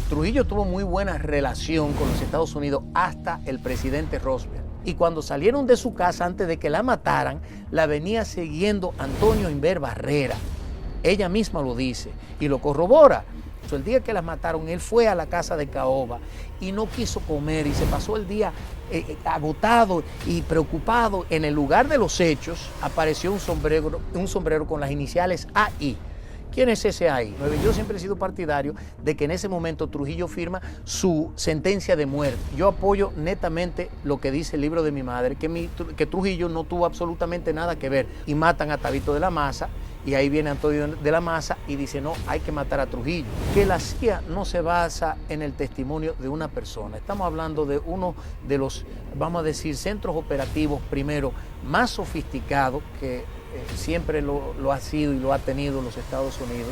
Trujillo tuvo muy buena relación con los Estados Unidos hasta el presidente Roosevelt. Y cuando salieron de su casa antes de que la mataran, la venía siguiendo Antonio Inver Barrera. Ella misma lo dice y lo corrobora. El día que las mataron, él fue a la casa de Caoba y no quiso comer y se pasó el día agotado y preocupado. En el lugar de los hechos apareció un sombrero con las iniciales AI. ¿Quién es ese AI? Yo siempre he sido partidario de que en ese momento Trujillo firma su sentencia de muerte. Yo apoyo netamente lo que dice el libro de mi madre, que Trujillo no tuvo absolutamente nada que ver. Y matan a Tabito de la Maza, y ahí viene Antonio de la Maza y dice, no, hay que matar a Trujillo. Que la CIA no se basa en el testimonio de una persona. Estamos hablando de uno de los, vamos a decir, centros operativos, primero, más sofisticados que siempre lo ha sido y lo ha tenido los Estados Unidos.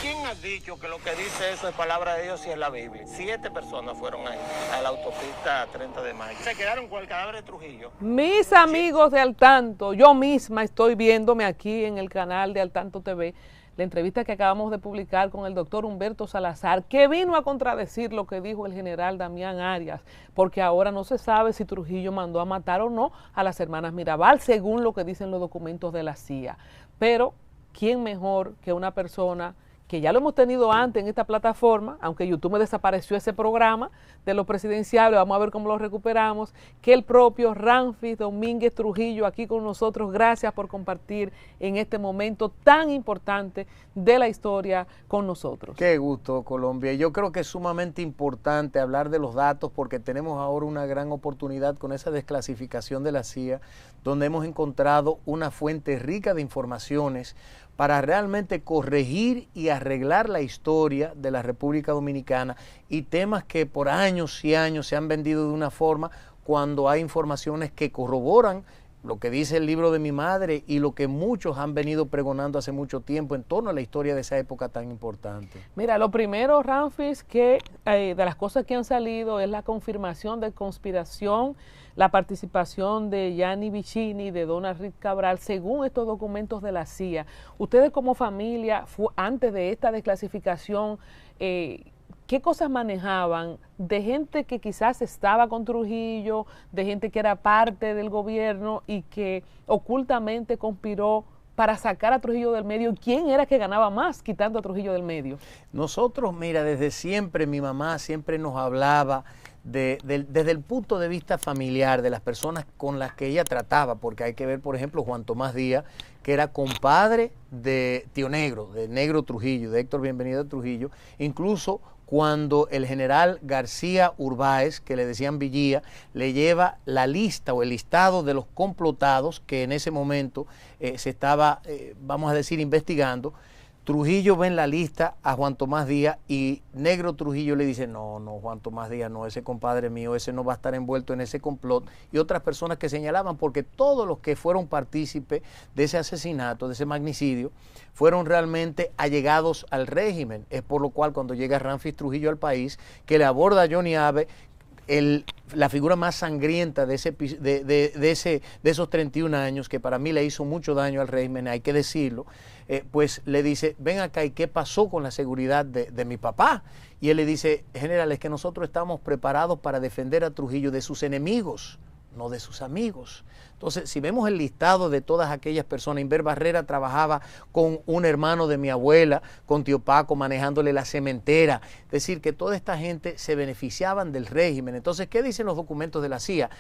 ¿Quién ha dicho que lo que dice eso es palabra de Dios y es la Biblia? 7 personas fueron ahí a la autopista 30 de mayo. Se quedaron con el cadáver de Trujillo. Mis amigos de Al Tanto, yo misma estoy viéndome aquí en el canal de Al Tanto TV, la entrevista que acabamos de publicar con el doctor Humberto Salazar, que vino a contradecir lo que dijo el general Damián Arias, porque ahora no se sabe si Trujillo mandó a matar o no a las hermanas Mirabal, según lo que dicen los documentos de la CIA. Pero, ¿quién mejor que una persona que ya lo hemos tenido antes en esta plataforma, aunque YouTube me desapareció ese programa de los presidenciables, vamos a ver cómo lo recuperamos, que el propio Ramfis Domínguez Trujillo aquí con nosotros? Gracias por compartir en este momento tan importante de la historia con nosotros. Qué gusto, Colombia. Yo creo que es sumamente importante hablar de los datos porque tenemos ahora una gran oportunidad con esa desclasificación de la CIA, donde hemos encontrado una fuente rica de informaciones para realmente corregir y arreglar la historia de la República Dominicana y temas que por años y años se han vendido de una forma cuando hay informaciones que corroboran lo que dice el libro de mi madre y lo que muchos han venido pregonando hace mucho tiempo en torno a la historia de esa época tan importante. Mira, lo primero, Ramfis, que de las cosas que han salido es la confirmación de conspiración, la participación de Gianni Vicini, de Donald Reed Cabral, según estos documentos de la CIA. Ustedes como familia, antes de esta desclasificación, ¿qué cosas manejaban de gente que quizás estaba con Trujillo, de gente que era parte del gobierno y que ocultamente conspiró para sacar a Trujillo del medio? ¿Quién era que ganaba más quitando a Trujillo del medio? Nosotros, mira, desde siempre mi mamá siempre nos hablaba desde el punto de vista familiar, de las personas con las que ella trataba, porque hay que ver, por ejemplo, Juan Tomás Díaz, que era compadre de Tío Negro, de Negro Trujillo, de Héctor Bienvenido Trujillo, incluso cuando el general García Urbáez, que le decían Villía, le lleva la lista o el listado de los complotados que en ese momento se estaba, vamos a decir, investigando. Trujillo ve en la lista a Juan Tomás Díaz y Negro Trujillo le dice, no, Juan Tomás Díaz no, ese compadre mío, ese no va a estar envuelto en ese complot. Y otras personas que señalaban, porque todos los que fueron partícipes de ese asesinato, de ese magnicidio, fueron realmente allegados al régimen. Es por lo cual cuando llega Ramfis Trujillo al país, que le aborda a Johnny Abe, la figura más sangrienta de esos 31 años, que para mí le hizo mucho daño al régimen, hay que decirlo, pues le dice, ven acá, ¿y qué pasó con la seguridad de mi papá? Y él le dice, general, es que nosotros estamos preparados para defender a Trujillo de sus enemigos, no de sus amigos. Entonces, si vemos el listado de todas aquellas personas, Inver Barrera trabajaba con un hermano de mi abuela, con tío Paco, manejándole la cementera. Es decir, que toda esta gente se beneficiaban del régimen. Entonces, ¿qué dicen los documentos de la CIA?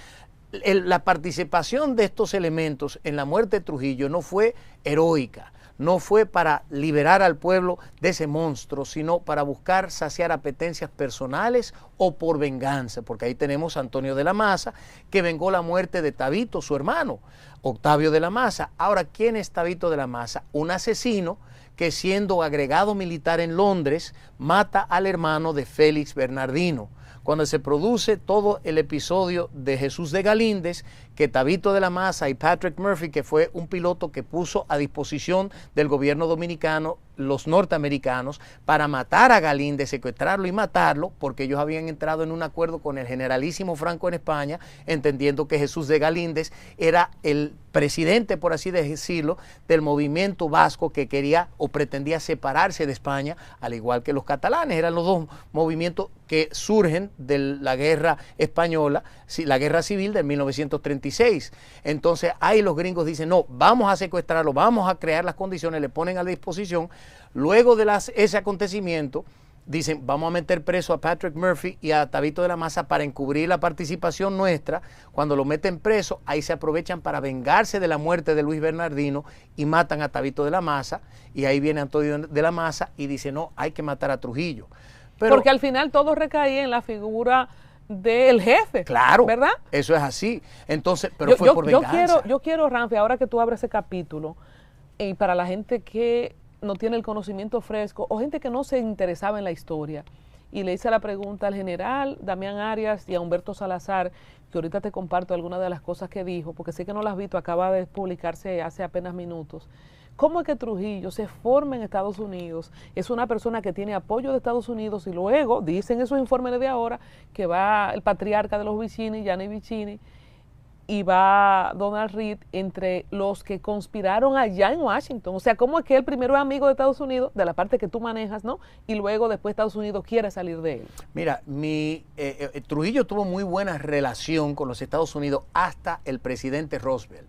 La participación de estos elementos en la muerte de Trujillo no fue heroica, no fue para liberar al pueblo de ese monstruo, sino para buscar saciar apetencias personales o por venganza, porque ahí tenemos a Antonio de la Maza, que vengó la muerte de Tabito, su hermano, Octavio de la Maza. Ahora, ¿quién es Tabito de la Maza? Un asesino que, siendo agregado militar en Londres, mata al hermano de Félix Bernardino. Cuando se produce todo el episodio de Jesús de Galíndez, que Tabito de la Maza y Patrick Murphy, que fue un piloto que puso a disposición del gobierno dominicano los norteamericanos para matar a Galíndez, secuestrarlo y matarlo, porque ellos habían entrado en un acuerdo con el generalísimo Franco en España, entendiendo que Jesús de Galíndez era el presidente, por así decirlo, del movimiento vasco que quería o pretendía separarse de España, al igual que los catalanes. Eran los dos movimientos que surgen de la guerra española, la guerra civil de 1936. Entonces ahí los gringos dicen, no, vamos a secuestrarlo, vamos a crear las condiciones, le ponen a la disposición. Luego de ese acontecimiento, dicen, vamos a meter preso a Patrick Murphy y a Tabito de la Maza para encubrir la participación nuestra. Cuando lo meten preso, ahí se aprovechan para vengarse de la muerte de Luis Bernardino y matan a Tabito de la Maza. Y ahí viene Antonio de la Maza y dice, no, hay que matar a Trujillo. Pero, porque al final todo recaía en la figura del jefe. Claro, ¿verdad? Eso es así. Entonces, pero fue por venganza. Yo quiero, Ramfi, ahora que tú abres ese capítulo, y para la gente que no tiene el conocimiento fresco o gente que no se interesaba en la historia, y le hice la pregunta al general Damián Arias y a Humberto Salazar, que ahorita te comparto algunas de las cosas que dijo, porque sé que no las has visto, acaba de publicarse hace apenas minutos. ¿Cómo es que Trujillo se forma en Estados Unidos? Es una persona que tiene apoyo de Estados Unidos y luego, dicen esos informes de ahora, que va el patriarca de los Vicini, Gianni Vicini, y va Donald Reed entre los que conspiraron allá en Washington. O sea, ¿cómo es que él primero es amigo de Estados Unidos, de la parte que tú manejas, ¿no? Y luego después Estados Unidos quiere salir de él. Mira, Trujillo tuvo muy buena relación con los Estados Unidos hasta el presidente Roosevelt.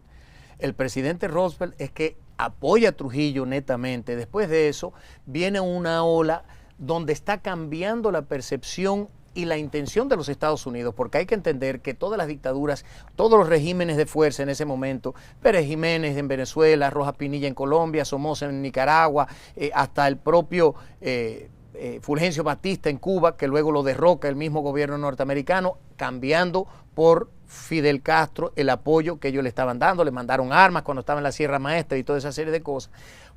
El presidente Roosevelt es que apoya a Trujillo netamente. Después de eso viene una ola donde está cambiando la percepción y la intención de los Estados Unidos, porque hay que entender que todas las dictaduras, todos los regímenes de fuerza en ese momento, Pérez Jiménez en Venezuela, Rojas Pinilla en Colombia, Somoza en Nicaragua, hasta el propio Fulgencio Batista en Cuba, que luego lo derroca el mismo gobierno norteamericano, cambiando por Fidel Castro el apoyo que ellos le estaban dando, le mandaron armas cuando estaba en la Sierra Maestra y toda esa serie de cosas,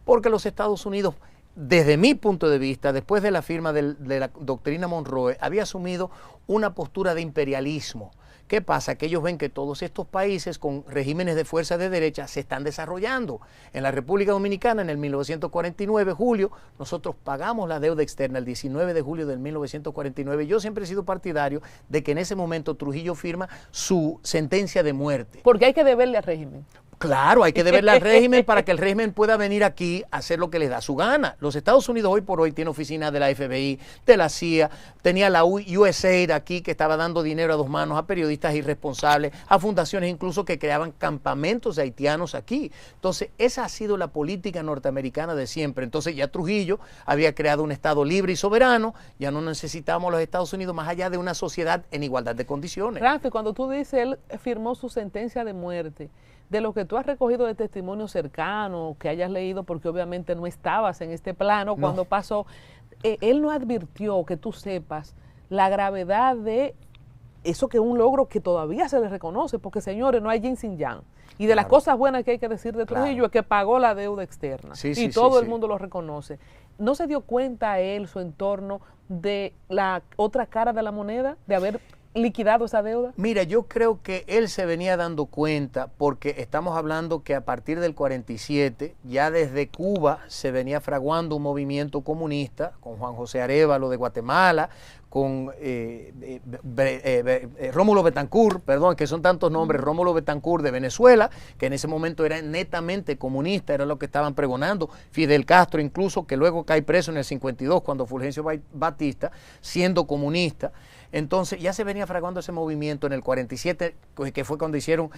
porque los Estados Unidos, desde mi punto de vista, después de la firma de la doctrina Monroe, había asumido una postura de imperialismo. ¿Qué pasa? Que ellos ven que todos estos países con regímenes de fuerza de derecha se están desarrollando. En la República Dominicana, en el 1949, julio, nosotros pagamos la deuda externa el 19 de julio del 1949. Yo siempre he sido partidario de que en ese momento Trujillo firma su sentencia de muerte. Porque hay que deberle al régimen. Claro, hay que deberle al régimen para que el régimen pueda venir aquí a hacer lo que les da su gana. Los Estados Unidos hoy por hoy tiene oficinas de la FBI, de la CIA, tenía la USAID aquí que estaba dando dinero a dos manos a periodistas irresponsables, a fundaciones incluso que creaban campamentos de haitianos aquí. Entonces, esa ha sido la política norteamericana de siempre. Entonces, ya Trujillo había creado un Estado libre y soberano, ya no necesitamos a los Estados Unidos más allá de una sociedad en igualdad de condiciones. Rafi, cuando tú dices, él firmó su sentencia de muerte, de lo que tú has recogido de testimonio cercano, que hayas leído, porque obviamente no estabas en este plano cuando pasó, él no advirtió, que tú sepas, la gravedad de eso, que es un logro que todavía se le reconoce, porque señores, no hay yin sin yang. Y de las cosas buenas que hay que decir de Trujillo es que pagó la deuda externa. Y todo el mundo lo reconoce. ¿No se dio cuenta él, su entorno, de la otra cara de la moneda, de haber liquidado esa deuda? Mira, yo creo que él se venía dando cuenta, porque estamos hablando que a partir del 47, ya desde Cuba se venía fraguando un movimiento comunista con Juan José Arévalo de Guatemala, con Rómulo Betancourt, perdón, que son tantos nombres, Rómulo Betancourt de Venezuela, que en ese momento era netamente comunista, era lo que estaban pregonando, Fidel Castro incluso, que luego cae preso en el 52 cuando Fulgencio Batista, siendo comunista. Entonces ya se venía fraguando ese movimiento en el 47, que fue cuando hicieron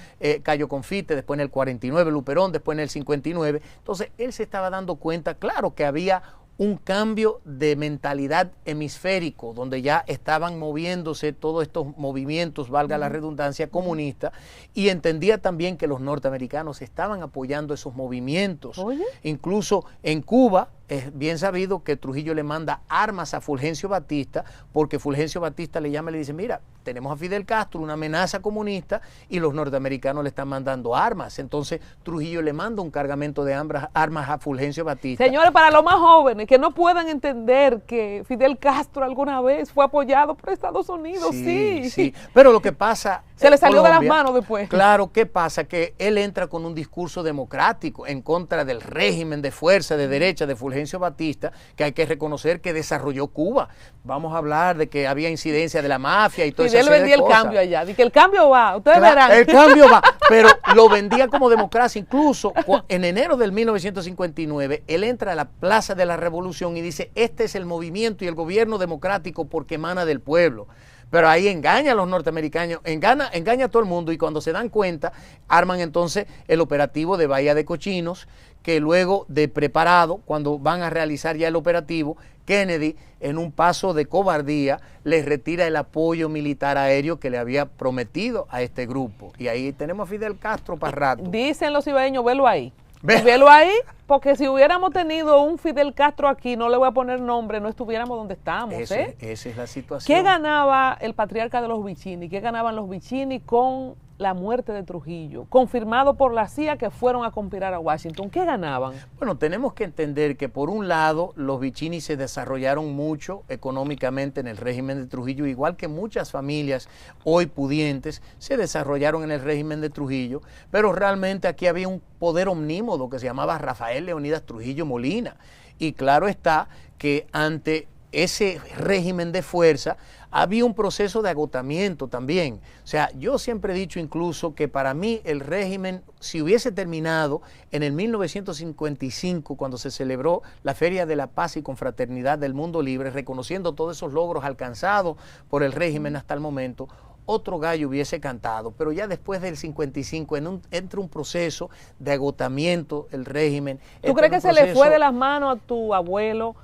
Cayo Confite, después en el 49 Luperón, después en el 59. Entonces él se estaba dando cuenta, claro, que había un cambio de mentalidad hemisférico, donde ya estaban moviéndose todos estos movimientos, valga la redundancia, comunista, y entendía también que los norteamericanos estaban apoyando esos movimientos. Oye. Incluso en Cuba, es bien sabido que Trujillo le manda armas a Fulgencio Batista, porque Fulgencio Batista le llama y le dice, mira, tenemos a Fidel Castro, una amenaza comunista, y los norteamericanos le están mandando armas. Entonces Trujillo le manda un cargamento de armas a Fulgencio Batista. Señores, para los más jóvenes que no puedan entender que Fidel Castro alguna vez fue apoyado por Estados Unidos, sí. Pero lo que pasa... Se le salió Colombia, de las manos después. Claro, ¿qué pasa? Que él entra con un discurso democrático en contra del régimen de fuerza de derecha de Fulgencio Batista, que hay que reconocer que desarrolló Cuba. Vamos a hablar de que había incidencia de la mafia y todo eso. Y él vendía el cambio allá, de que el cambio va, ustedes verán. El cambio va, pero lo vendía como democracia. Incluso en enero del 1959, él entra a la Plaza de la Revolución y dice, este es el movimiento y el gobierno democrático porque emana del pueblo. Pero ahí engaña a los norteamericanos, engaña a todo el mundo, y cuando se dan cuenta, arman entonces el operativo de Bahía de Cochinos, que luego de preparado, cuando van a realizar ya el operativo, Kennedy, en un paso de cobardía, les retira el apoyo militar aéreo que le había prometido a este grupo. Y ahí tenemos a Fidel Castro para rato. Dicen los ibaeños, velo ahí. Velo ahí, porque si hubiéramos tenido un Fidel Castro aquí, no le voy a poner nombre, no estuviéramos donde estamos. Esa es la situación. ¿Qué ganaba el patriarca de los Vicini? ¿Qué ganaban los Vicini con la muerte de Trujillo? Confirmado por la CIA que fueron a conspirar a Washington. ¿Qué ganaban? Bueno, tenemos que entender que por un lado los Vicini se desarrollaron mucho económicamente en el régimen de Trujillo, igual que muchas familias hoy pudientes se desarrollaron en el régimen de Trujillo, pero realmente aquí había un poder omnímodo que se llamaba Rafael Leonidas Trujillo Molina, y claro está que ante ese régimen de fuerza había un proceso de agotamiento también. O sea, yo siempre he dicho incluso que para mí el régimen, si hubiese terminado en el 1955, cuando se celebró la Feria de la Paz y Confraternidad del Mundo Libre, reconociendo todos esos logros alcanzados por el régimen hasta el momento, otro gallo hubiese cantado, pero ya después del 55 entra un proceso de agotamiento el régimen. ¿Tú crees que se le fue de las manos a tu abuelo?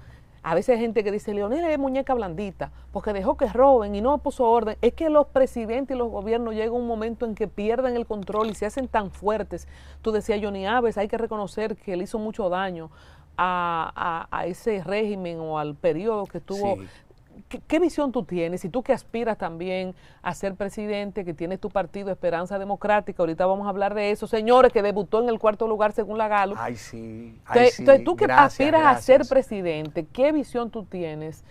A veces hay gente que dice, Leonel es muñeca blandita, porque dejó que roben y no puso orden. Es que los presidentes y los gobiernos llegan un momento en que pierden el control y se hacen tan fuertes. Tú decías, Johnny Aves, hay que reconocer que él hizo mucho daño a ese régimen o al periodo que tuvo. Sí. ¿Qué visión tú tienes? Y tú que aspiras también a ser presidente, que tienes tu partido Esperanza Democrática, ahorita vamos a hablar de eso, señores, que debutó en el 4º lugar según la Gallup. Ay, sí. Entonces, tú que aspiras a ser presidente, ¿qué visión tú tienes?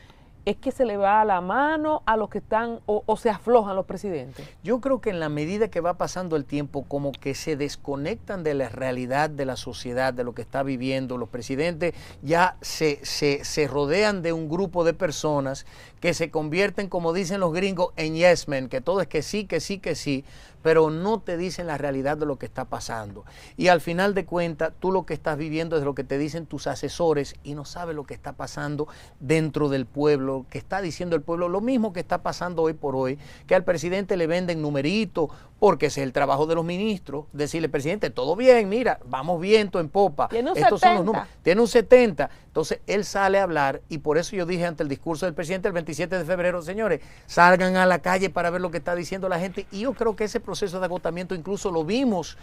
¿Es que se le va la mano a los que están o se aflojan los presidentes? Yo creo que en la medida que va pasando el tiempo, como que se desconectan de la realidad de la sociedad, de lo que está viviendo. Los presidentes ya se rodean de un grupo de personas que se convierten, como dicen los gringos, en yes men, que todo es que sí, que sí, que sí, pero no te dicen la realidad de lo que está pasando. Y al final de cuentas, tú lo que estás viviendo es lo que te dicen tus asesores y no sabes lo que está pasando dentro del pueblo, que está diciendo el pueblo, lo mismo que está pasando hoy por hoy, que al presidente le venden numeritos, porque ese es el trabajo de los ministros, decirle, presidente, todo bien, mira, vamos viento en popa. Tiene un Estos 70. son los números. Tiene un 70. Entonces, él sale a hablar, y por eso yo dije ante el discurso del presidente el 27 de febrero, señores, salgan a la calle para ver lo que está diciendo la gente. Y yo creo que ese proceso de agotamiento incluso lo vimos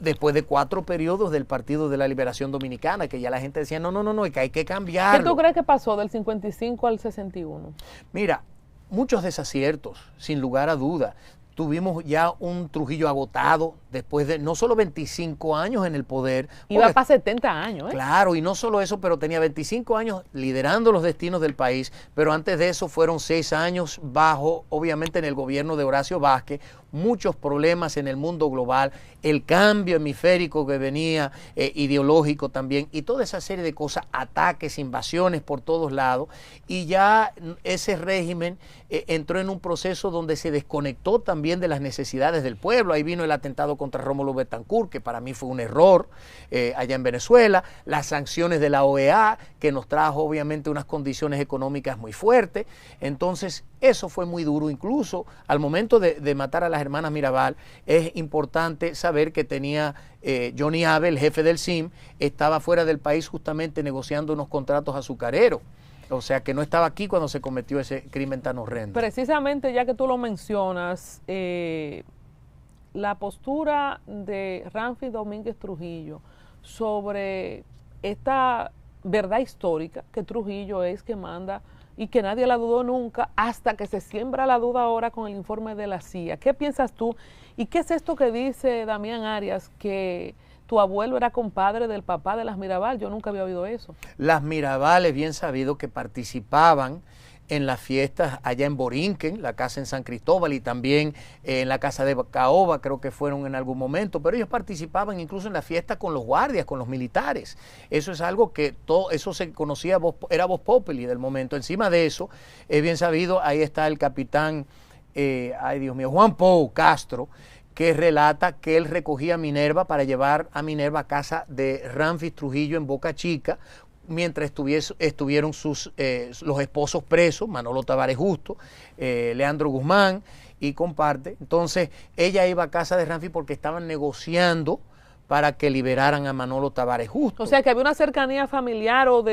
después de 4 periodos del Partido de la Liberación Dominicana, que ya la gente decía, no, que hay que cambiarlo. ¿Qué tú crees que pasó del 55 al 61? Mira, muchos desaciertos, sin lugar a duda. Tuvimos ya un Trujillo agotado después de no solo 25 años en el poder. Iba para 70 años, ¿eh? Claro, y no solo eso, pero tenía 25 años liderando los destinos del país, pero antes de eso fueron 6 años bajo, obviamente en el gobierno de Horacio Vázquez, muchos problemas en el mundo global, el cambio hemisférico que venía, ideológico también, y toda esa serie de cosas, ataques, invasiones por todos lados, y ya ese régimen entró en un proceso donde se desconectó también de las necesidades del pueblo. Ahí vino el atentado contra Rómulo Betancourt, que para mí fue un error allá en Venezuela, las sanciones de la OEA, que nos trajo obviamente unas condiciones económicas muy fuertes. Entonces, eso fue muy duro. Incluso al momento de matar a las hermanas Mirabal, es importante saber que tenía Johnny Abe, el jefe del CIM, estaba fuera del país justamente negociando unos contratos azucareros. O sea, que no estaba aquí cuando se cometió ese crimen tan horrendo. Precisamente, ya que tú lo mencionas, la postura de Ramfi Domínguez Trujillo sobre esta verdad histórica que Trujillo es que manda y que nadie la dudó nunca hasta que se siembra la duda ahora con el informe de la CIA. ¿Qué piensas tú? ¿Y qué es esto que dice Damián Arias, que tu abuelo era compadre del papá de las Mirabal? Yo nunca había oído eso. Las Mirabal es bien sabido que participaban en las fiestas allá en Borinquen, la casa en San Cristóbal, y también en la casa de Caoba, creo que fueron en algún momento, pero ellos participaban incluso en la fiesta con los guardias, con los militares. Eso es algo que todo eso se conocía, era voz populi del momento. Encima de eso, es bien sabido, ahí está el capitán, ay Dios mío, Juan Pou Castro, que relata que él recogía a Minerva para llevar a Minerva a casa de Ramfis Trujillo en Boca Chica, mientras estuvieron los esposos presos, Manolo Tavares Justo, Leandro Guzmán y comparte. Entonces ella iba a casa de Ramfis porque estaban negociando para que liberaran a Manolo Tavares Justo. O sea que había una cercanía familiar o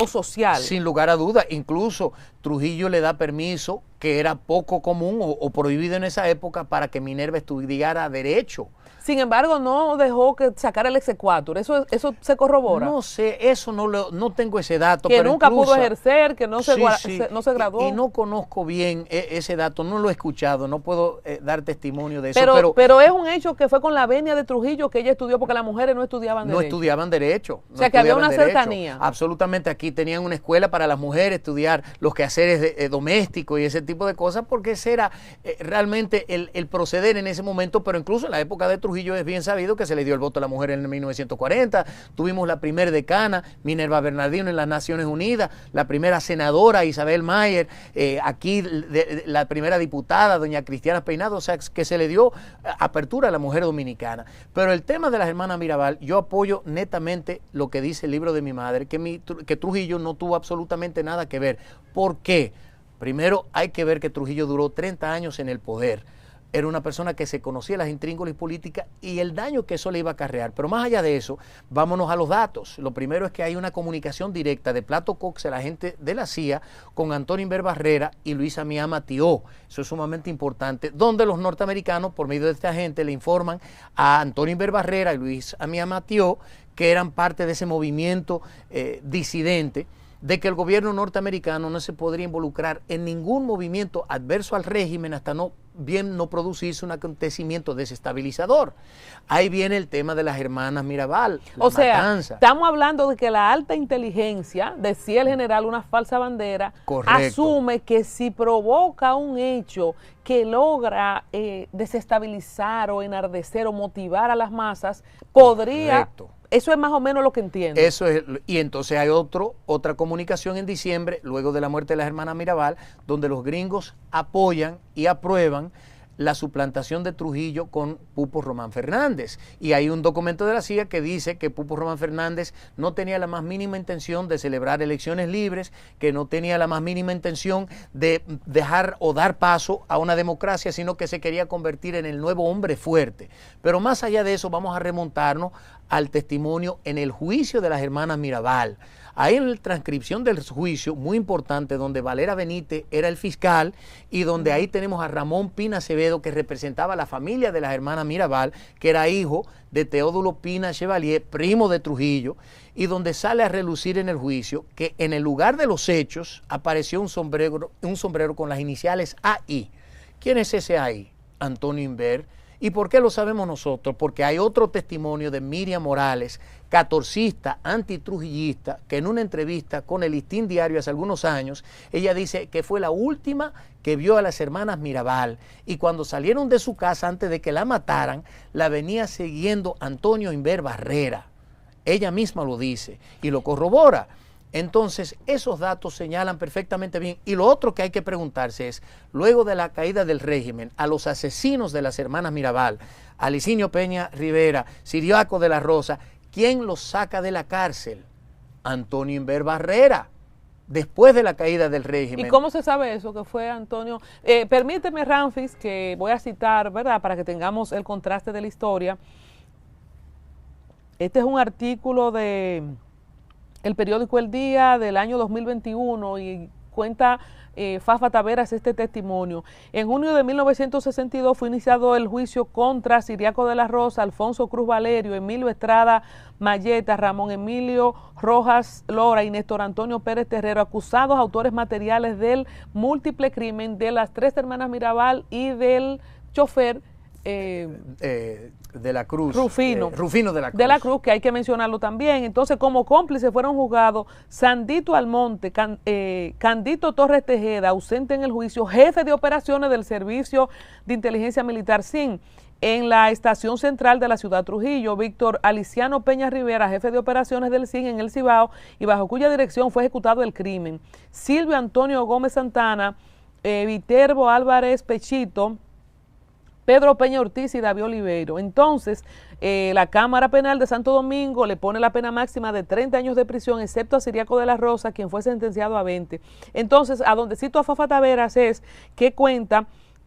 social. Sin lugar a duda, incluso Trujillo le da permiso, que era poco común o prohibido en esa época, para que Minerva estudiara Derecho. Sin embargo, no dejó que sacara el exequatur. ¿Eso se corrobora? No sé, eso no tengo ese dato. Que pero nunca incluso pudo ejercer, que no se graduó. Y no conozco bien ese dato, no lo he escuchado, no puedo dar testimonio de eso. Pero es un hecho que fue con la venia de Trujillo que ella estudió, porque las mujeres no estudiaban Derecho. No estudiaban Derecho. O sea, que había una cercanía. Absolutamente, aquí tenían una escuela para las mujeres, estudiar los quehaceres domésticos y ese tipo de cosas, porque ese era realmente el proceder en ese momento, pero incluso en la época de Trujillo es bien sabido que se le dio el voto a la mujer en 1940, tuvimos la primera decana, Minerva Bernardino, en las Naciones Unidas, la primera senadora, Isabel Mayer, aquí la primera diputada, doña Cristiana Peinado, o sea, que se le dio apertura a la mujer dominicana. Pero el tema de las hermanas Mirabal, yo apoyo netamente lo que dice el libro de mi madre, que Trujillo no tuvo absolutamente nada que ver. ¿Por qué? Primero, hay que ver que Trujillo duró 30 años en el poder. Era una persona que se conocía las intríngulis políticas y el daño que eso le iba a acarrear. Pero más allá de eso, vámonos a los datos. Lo primero es que hay una comunicación directa de Plato Cox, el agente de la CIA, con Antonio Inver Barrera y Luis Amiá Matió. Eso es sumamente importante, donde los norteamericanos, por medio de este agente, le informan a Antonio Inver Barrera y Luis Amiá Matió, que eran parte de ese movimiento disidente, de que el gobierno norteamericano no se podría involucrar en ningún movimiento adverso al régimen hasta no producirse un acontecimiento desestabilizador. Ahí viene el tema de las hermanas Mirabal. O sea, estamos hablando de que la alta inteligencia, decía el general, una falsa bandera, correcto, asume que si provoca un hecho que logra desestabilizar o enardecer o motivar a las masas, podría... Correcto. Eso es más o menos lo que entiendo. Eso es, y entonces hay otra comunicación en diciembre, luego de la muerte de las hermanas Mirabal, donde los gringos apoyan y aprueban la suplantación de Trujillo con Pupo Román Fernández. Y hay un documento de la CIA que dice que Pupo Román Fernández no tenía la más mínima intención de celebrar elecciones libres, que no tenía la más mínima intención de dejar o dar paso a una democracia, sino que se quería convertir en el nuevo hombre fuerte. Pero más allá de eso, vamos a remontarnos al testimonio en el juicio de las hermanas Mirabal. Ahí en la transcripción del juicio, muy importante, donde Valera Benítez era el fiscal y donde ahí tenemos a Ramón Pina Acevedo, que representaba a la familia de las hermanas Mirabal, que era hijo de Teodulo Pina Chevalier, primo de Trujillo, y donde sale a relucir en el juicio que en el lugar de los hechos apareció un sombrero con las iniciales AI. ¿Quién es ese AI? Antonio Inver. ¿Y por qué lo sabemos nosotros? Porque hay otro testimonio de Miriam Morales, catorcista, antitrujillista, que en una entrevista con el Listín Diario hace algunos años, ella dice que fue la última que vio a las hermanas Mirabal, y cuando salieron de su casa antes de que la mataran, la venía siguiendo Antonio Inver Barrera. Ella misma lo dice y lo corrobora. Entonces, esos datos señalan perfectamente bien. Y lo otro que hay que preguntarse es, luego de la caída del régimen, a los asesinos de las hermanas Mirabal, a Licinio Peña Rivera, Ciriaco de la Rosa, ¿quién los saca de la cárcel? Antonio Inver Barrera, después de la caída del régimen. ¿Y cómo se sabe eso, que fue Antonio? Permíteme, Ramfis, que voy a citar, ¿verdad?, para que tengamos el contraste de la historia. Este es un artículo de el periódico El Día del año 2021 y cuenta Fafa Taveras este testimonio. En junio de 1962 fue iniciado el juicio contra Ciriaco de la Rosa, Alfonso Cruz Valerio, Emilio Estrada Mayeta, Ramón Emilio Rojas Lora y Néstor Antonio Pérez Terrero, acusados autores materiales del múltiple crimen de las 3 hermanas Mirabal y del chofer de la Cruz, Rufino de la Cruz. De la Cruz, que hay que mencionarlo también. Entonces, como cómplices fueron juzgados Sandito Almonte, Candito Torres Tejeda, ausente en el juicio, jefe de operaciones del Servicio de Inteligencia Militar SIN, en la estación central de la ciudad Trujillo, Víctor Aliciano Peña Rivera, jefe de operaciones del SIN en el Cibao, y bajo cuya dirección fue ejecutado el crimen. Silvio Antonio Gómez Santana, Viterbo Álvarez Pechito, Pedro Peña Ortiz y David Oliveiro. Entonces, la Cámara Penal de Santo Domingo le pone la pena máxima de 30 años de prisión, excepto a Ciriaco de la Rosa, quien fue sentenciado a 20. Entonces, a donde cito a Fafa Taveras es que cuenta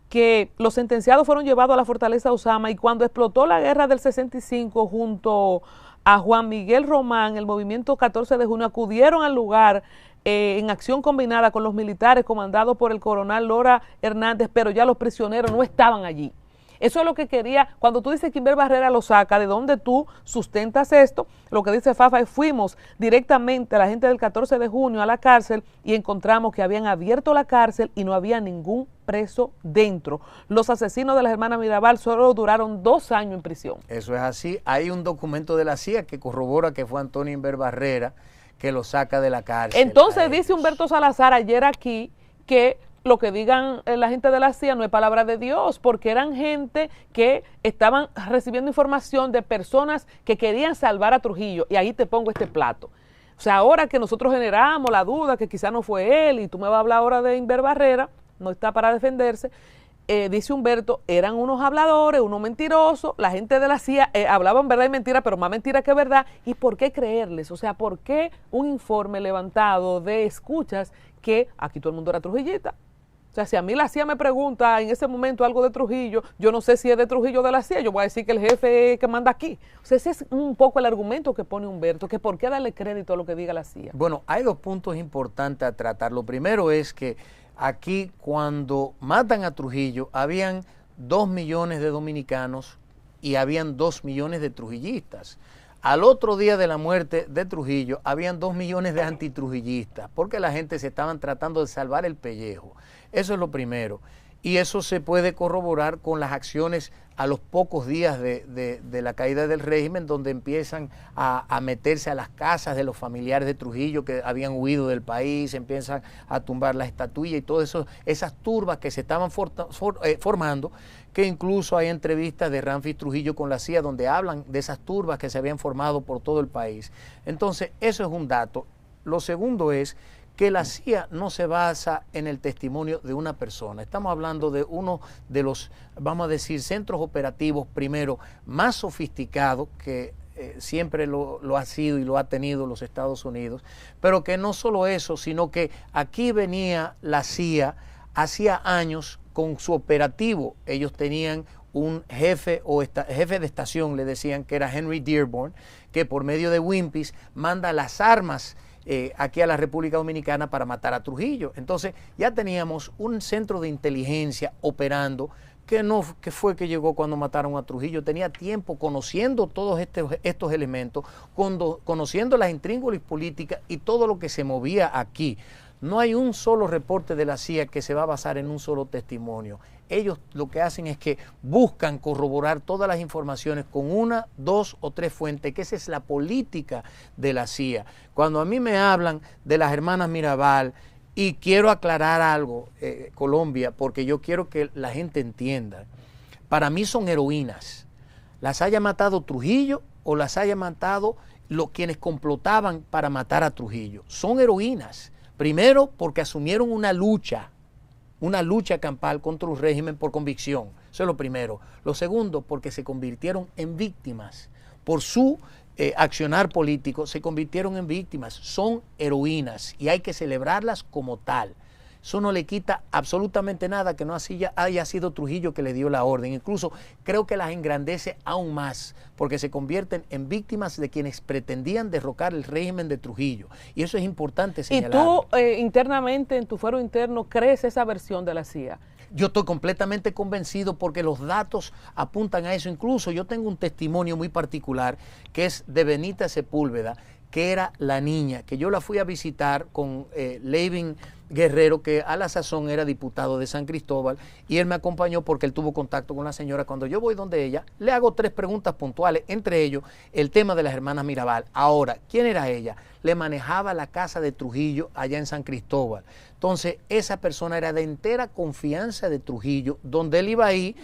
que los sentenciados fueron llevados a la Fortaleza Osama y cuando explotó la guerra del 65 junto a Juan Miguel Román, el movimiento 14 de junio, acudieron al lugar en acción combinada con los militares comandados por el coronel Lora Hernández, pero ya los prisioneros no estaban allí. Eso es lo que quería, cuando tú dices que Inver Barrera lo saca, ¿de dónde tú sustentas esto? Lo que dice Fafa es, fuimos directamente a la gente del 14 de junio a la cárcel y encontramos que habían abierto la cárcel y no había ningún preso dentro. Los asesinos de las hermanas Mirabal solo duraron 2 años en prisión. Eso es así. Hay un documento de la CIA que corrobora que fue Antonio Inver Barrera que lo saca de la cárcel. Entonces dice Humberto Salazar ayer aquí que lo que digan la gente de la CIA no es palabra de Dios, porque eran gente que estaban recibiendo información de personas que querían salvar a Trujillo, y ahí te pongo este plato. O sea, ahora que nosotros generamos la duda que quizá no fue él, y tú me vas a hablar ahora de Inver Barrera, no está para defenderse, dice Humberto, eran unos habladores, unos mentirosos, la gente de la CIA hablaban verdad y mentira, pero más mentira que verdad, ¿y por qué creerles? O sea, ¿por qué un informe levantado de escuchas que aquí todo el mundo era trujillita? O sea, si a mí la CIA me pregunta en ese momento algo de Trujillo, yo no sé si es de Trujillo o de la CIA, yo voy a decir que el jefe que manda aquí. O sea, ese es un poco el argumento que pone Humberto, que por qué darle crédito a lo que diga la CIA. Bueno, hay 2 puntos importantes a tratar. Lo primero es que aquí cuando matan a Trujillo, habían 2 millones de dominicanos y habían 2 millones de trujillistas. Al otro día de la muerte de Trujillo, habían 2 millones de antitrujillistas, porque la gente se estaban tratando de salvar el pellejo. Eso es lo primero. Y eso se puede corroborar con las acciones a los pocos días de la caída del régimen, donde empiezan a meterse a las casas de los familiares de Trujillo que habían huido del país, empiezan a tumbar la estatuilla y todas esas turbas que se estaban formando, que incluso hay entrevistas de Ramfis Trujillo con la CIA donde hablan de esas turbas que se habían formado por todo el país. Entonces, eso es un dato. Lo segundo es que la CIA no se basa en el testimonio de una persona. Estamos hablando de uno de los, vamos a decir, centros operativos, primero, más sofisticados que siempre lo ha sido y lo ha tenido los Estados Unidos, pero que no solo eso, sino que aquí venía la CIA hacía años con su operativo. Ellos tenían un jefe jefe de estación, le decían, que era Henry Dearborn, que por medio de Wimpys manda las armas aquí a la República Dominicana para matar a Trujillo. Entonces ya teníamos un centro de inteligencia operando que fue que llegó cuando mataron a Trujillo. Tenía tiempo conociendo todos estos elementos, conociendo las intríngulis políticas y todo lo que se movía aquí. No hay un solo reporte de la CIA que se va a basar en un solo testimonio. Ellos lo que hacen es que buscan corroborar todas las informaciones con 1, 2 o 3 fuentes, que esa es la política de la CIA. Cuando a mí me hablan de las hermanas Mirabal, y quiero aclarar algo, Colombia, porque yo quiero que la gente entienda, para mí son heroínas. Las haya matado Trujillo o las haya matado quienes complotaban para matar a Trujillo. Son heroínas. Primero, porque asumieron una lucha campal contra un régimen por convicción. Eso es lo primero. Lo segundo, porque se convirtieron en víctimas. Por su accionar político, se convirtieron en víctimas. Son heroínas y hay que celebrarlas como tal. Eso no le quita absolutamente nada que no haya sido Trujillo que le dio la orden. Incluso creo que las engrandece aún más, porque se convierten en víctimas de quienes pretendían derrocar el régimen de Trujillo. Y eso es importante señalarlo. ¿Y tú internamente, en tu fuero interno, crees esa versión de la CIA? Yo estoy completamente convencido porque los datos apuntan a eso. Incluso yo tengo un testimonio muy particular que es de Benita Sepúlveda, que era la niña, que yo la fui a visitar con Levin Guerrero, que a la sazón era diputado de San Cristóbal, y él me acompañó porque él tuvo contacto con la señora. Cuando yo voy donde ella, le hago 3 preguntas puntuales, entre ellos el tema de las hermanas Mirabal. Ahora, ¿quién era ella? Le manejaba la casa de Trujillo allá en San Cristóbal. Entonces, esa persona era de entera confianza de Trujillo, donde él iba ahí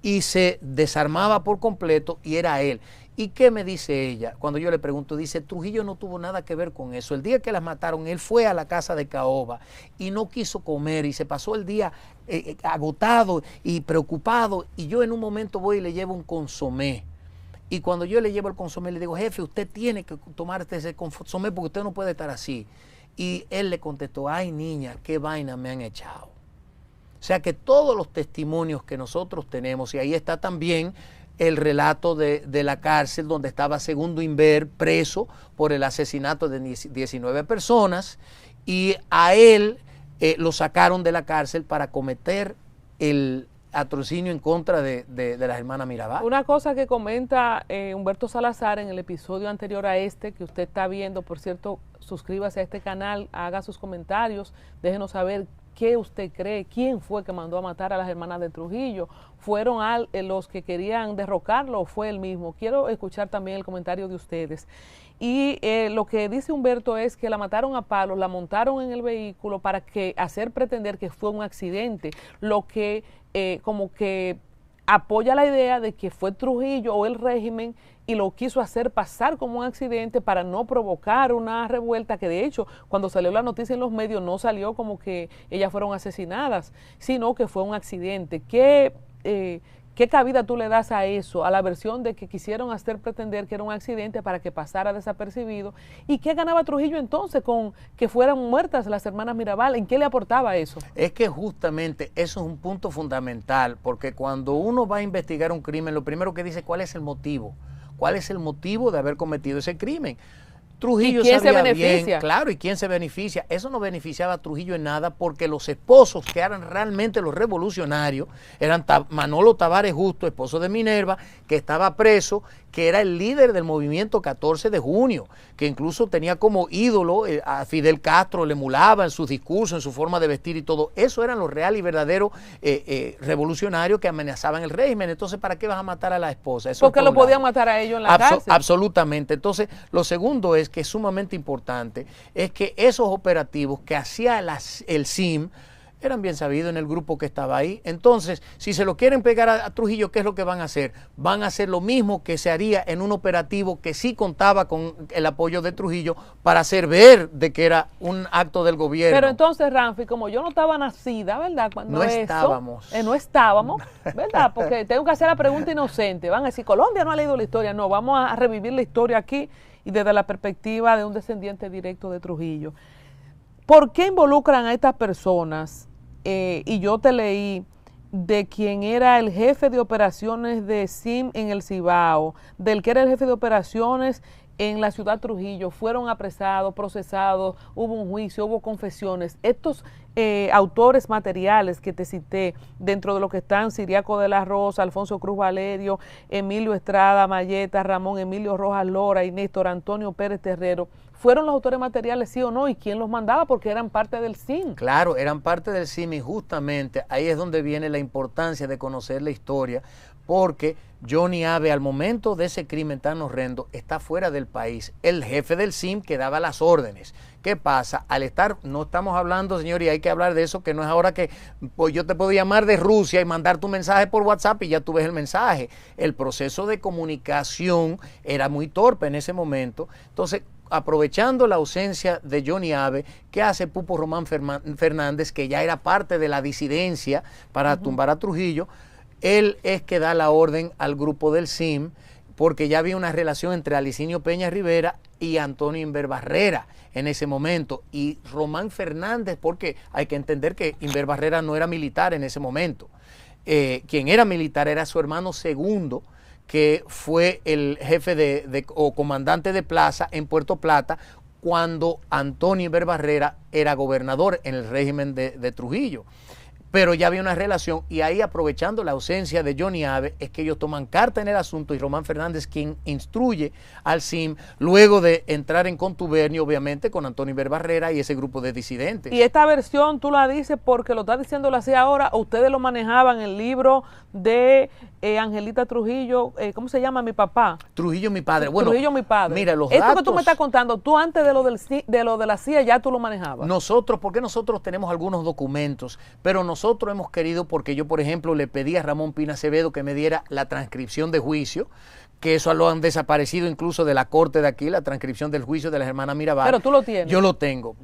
y se desarmaba por completo y era él. ¿Y qué me dice ella? Cuando yo le pregunto, dice, Trujillo no tuvo nada que ver con eso. El día que las mataron, él fue a la casa de Caoba y no quiso comer y se pasó el día agotado y preocupado. Y yo en un momento voy y le llevo un consomé. Y cuando yo le llevo el consomé, le digo, jefe, usted tiene que tomarte ese consomé porque usted no puede estar así. Y él le contestó, ay niña, qué vaina me han echado. O sea que todos los testimonios que nosotros tenemos, y ahí está también el relato de la cárcel donde estaba Segundo Inver preso por el asesinato de 19 personas, y a él lo sacaron de la cárcel para cometer el atrocinio en contra de las hermanas Mirabal. Una cosa que comenta Humberto Salazar en el episodio anterior a este, que usted está viendo, por cierto, suscríbase a este canal, haga sus comentarios, déjenos saber qué usted cree, quién fue que mandó a matar a las hermanas de Trujillo. ¿Fueron los que querían derrocarlo o fue él mismo? Quiero escuchar también el comentario de ustedes. Y lo que dice Humberto es que la mataron a palos, la montaron en el vehículo para hacer pretender que fue un accidente, lo que como que apoya la idea de que fue Trujillo o el régimen y lo quiso hacer pasar como un accidente para no provocar una revuelta, que de hecho cuando salió la noticia en los medios no salió como que ellas fueron asesinadas, sino que fue un accidente. ¿Qué cabida tú le das a eso, a la versión de que quisieron hacer pretender que era un accidente para que pasara desapercibido? ¿Y qué ganaba Trujillo entonces con que fueran muertas las hermanas Mirabal? ¿En qué le aportaba eso? Es que justamente eso es un punto fundamental, porque cuando uno va a investigar un crimen, lo primero que dice, ¿cuál es el motivo? ¿Cuál es el motivo de haber cometido ese crimen? Trujillo ¿Y quién sabía se beneficia? Bien, claro, ¿y quién se beneficia? Eso no beneficiaba a Trujillo en nada, porque los esposos que eran realmente los revolucionarios eran Manolo Tavares Justo, esposo de Minerva, que estaba preso, que era el líder del movimiento 14 de junio, que incluso tenía como ídolo a Fidel Castro, le emulaba en sus discursos, en su forma de vestir y todo. Eso eran los reales y verdaderos revolucionarios que amenazaban el régimen. Entonces, ¿para qué vas a matar a la esposa? Eso porque lo podían matar a ellos en la cárcel. Absolutamente. Entonces, lo segundo es que es sumamente importante, es que esos operativos que hacía el SIM eran bien sabidos en el grupo que estaba ahí. Entonces, si se lo quieren pegar a Trujillo, ¿qué es lo que van a hacer? Van a hacer lo mismo que se haría en un operativo que sí contaba con el apoyo de Trujillo para hacer ver de que era un acto del gobierno. Pero entonces, Ramfi, como yo no estaba nacida, ¿verdad? Cuando no estábamos. No estábamos, ¿verdad? Porque tengo que hacer la pregunta inocente. Van a decir, Colombia no ha leído la historia. No, vamos a revivir la historia aquí y desde la perspectiva de un descendiente directo de Trujillo. ¿Por qué involucran a estas personas? Y yo te leí de quien era el jefe de operaciones de SIM en el Cibao, del que era el jefe de operaciones en la ciudad Trujillo. Fueron apresados, procesados, hubo un juicio, hubo confesiones. Estos autores materiales que te cité, dentro de lo que están Ciriaco de la Rosa, Alfonso Cruz Valerio, Emilio Estrada Mayeta, Ramón Emilio Rojas Lora y Néstor Antonio Pérez Terrero, ¿fueron los autores materiales, sí o no? ¿Y quién los mandaba? Porque eran parte del SIM. Claro, eran parte del SIM, y justamente ahí es donde viene la importancia de conocer la historia, porque Johnny Abe, al momento de ese crimen tan horrendo, está fuera del país. El jefe del SIM que daba las órdenes. ¿Qué pasa? Al estar, no estamos hablando, señor, y hay que hablar de eso, que no es ahora que pues yo te puedo llamar de Rusia y mandar tu mensaje por WhatsApp y ya tú ves el mensaje. El proceso de comunicación era muy torpe en ese momento. Entonces, aprovechando la ausencia de Johnny Abe, ¿qué hace Pupo Román Fernández, que ya era parte de la disidencia para tumbar a Trujillo? Él es que da la orden al grupo del SIM, porque ya había una relación entre Alicinio Peña Rivera y Antonio Inver Barrera en ese momento, y Román Fernández, porque hay que entender que Inver Barrera no era militar en ese momento. Quien era militar era su hermano segundo, que fue el jefe o comandante de plaza en Puerto Plata cuando Antonio Inver Barrera era gobernador en el régimen de Trujillo. Pero ya había una relación, y ahí, aprovechando la ausencia de Johnny Abe, es que ellos toman carta en el asunto, y Román Fernández quien instruye al CIM, luego de entrar en contubernio obviamente con Antonio Inver Barrera y ese grupo de disidentes. Y esta versión tú la dices porque lo estás diciendo así ahora, o ustedes lo manejaban en el libro de Angelita Trujillo, ¿cómo se llama? Mi papá. Trujillo, mi padre. Bueno, Trujillo, mi padre. Mira, los Esto datos que tú me estás contando, tú antes de lo de la CIA ya tú lo manejabas. Porque nosotros tenemos algunos documentos, pero nosotros hemos querido, porque yo, por ejemplo, le pedí a Ramón Pina Acevedo que me diera la transcripción de juicio, que eso lo han desaparecido incluso de la corte de aquí, la transcripción del juicio de las hermanas Mirabal. Pero tú lo tienes. Yo lo tengo,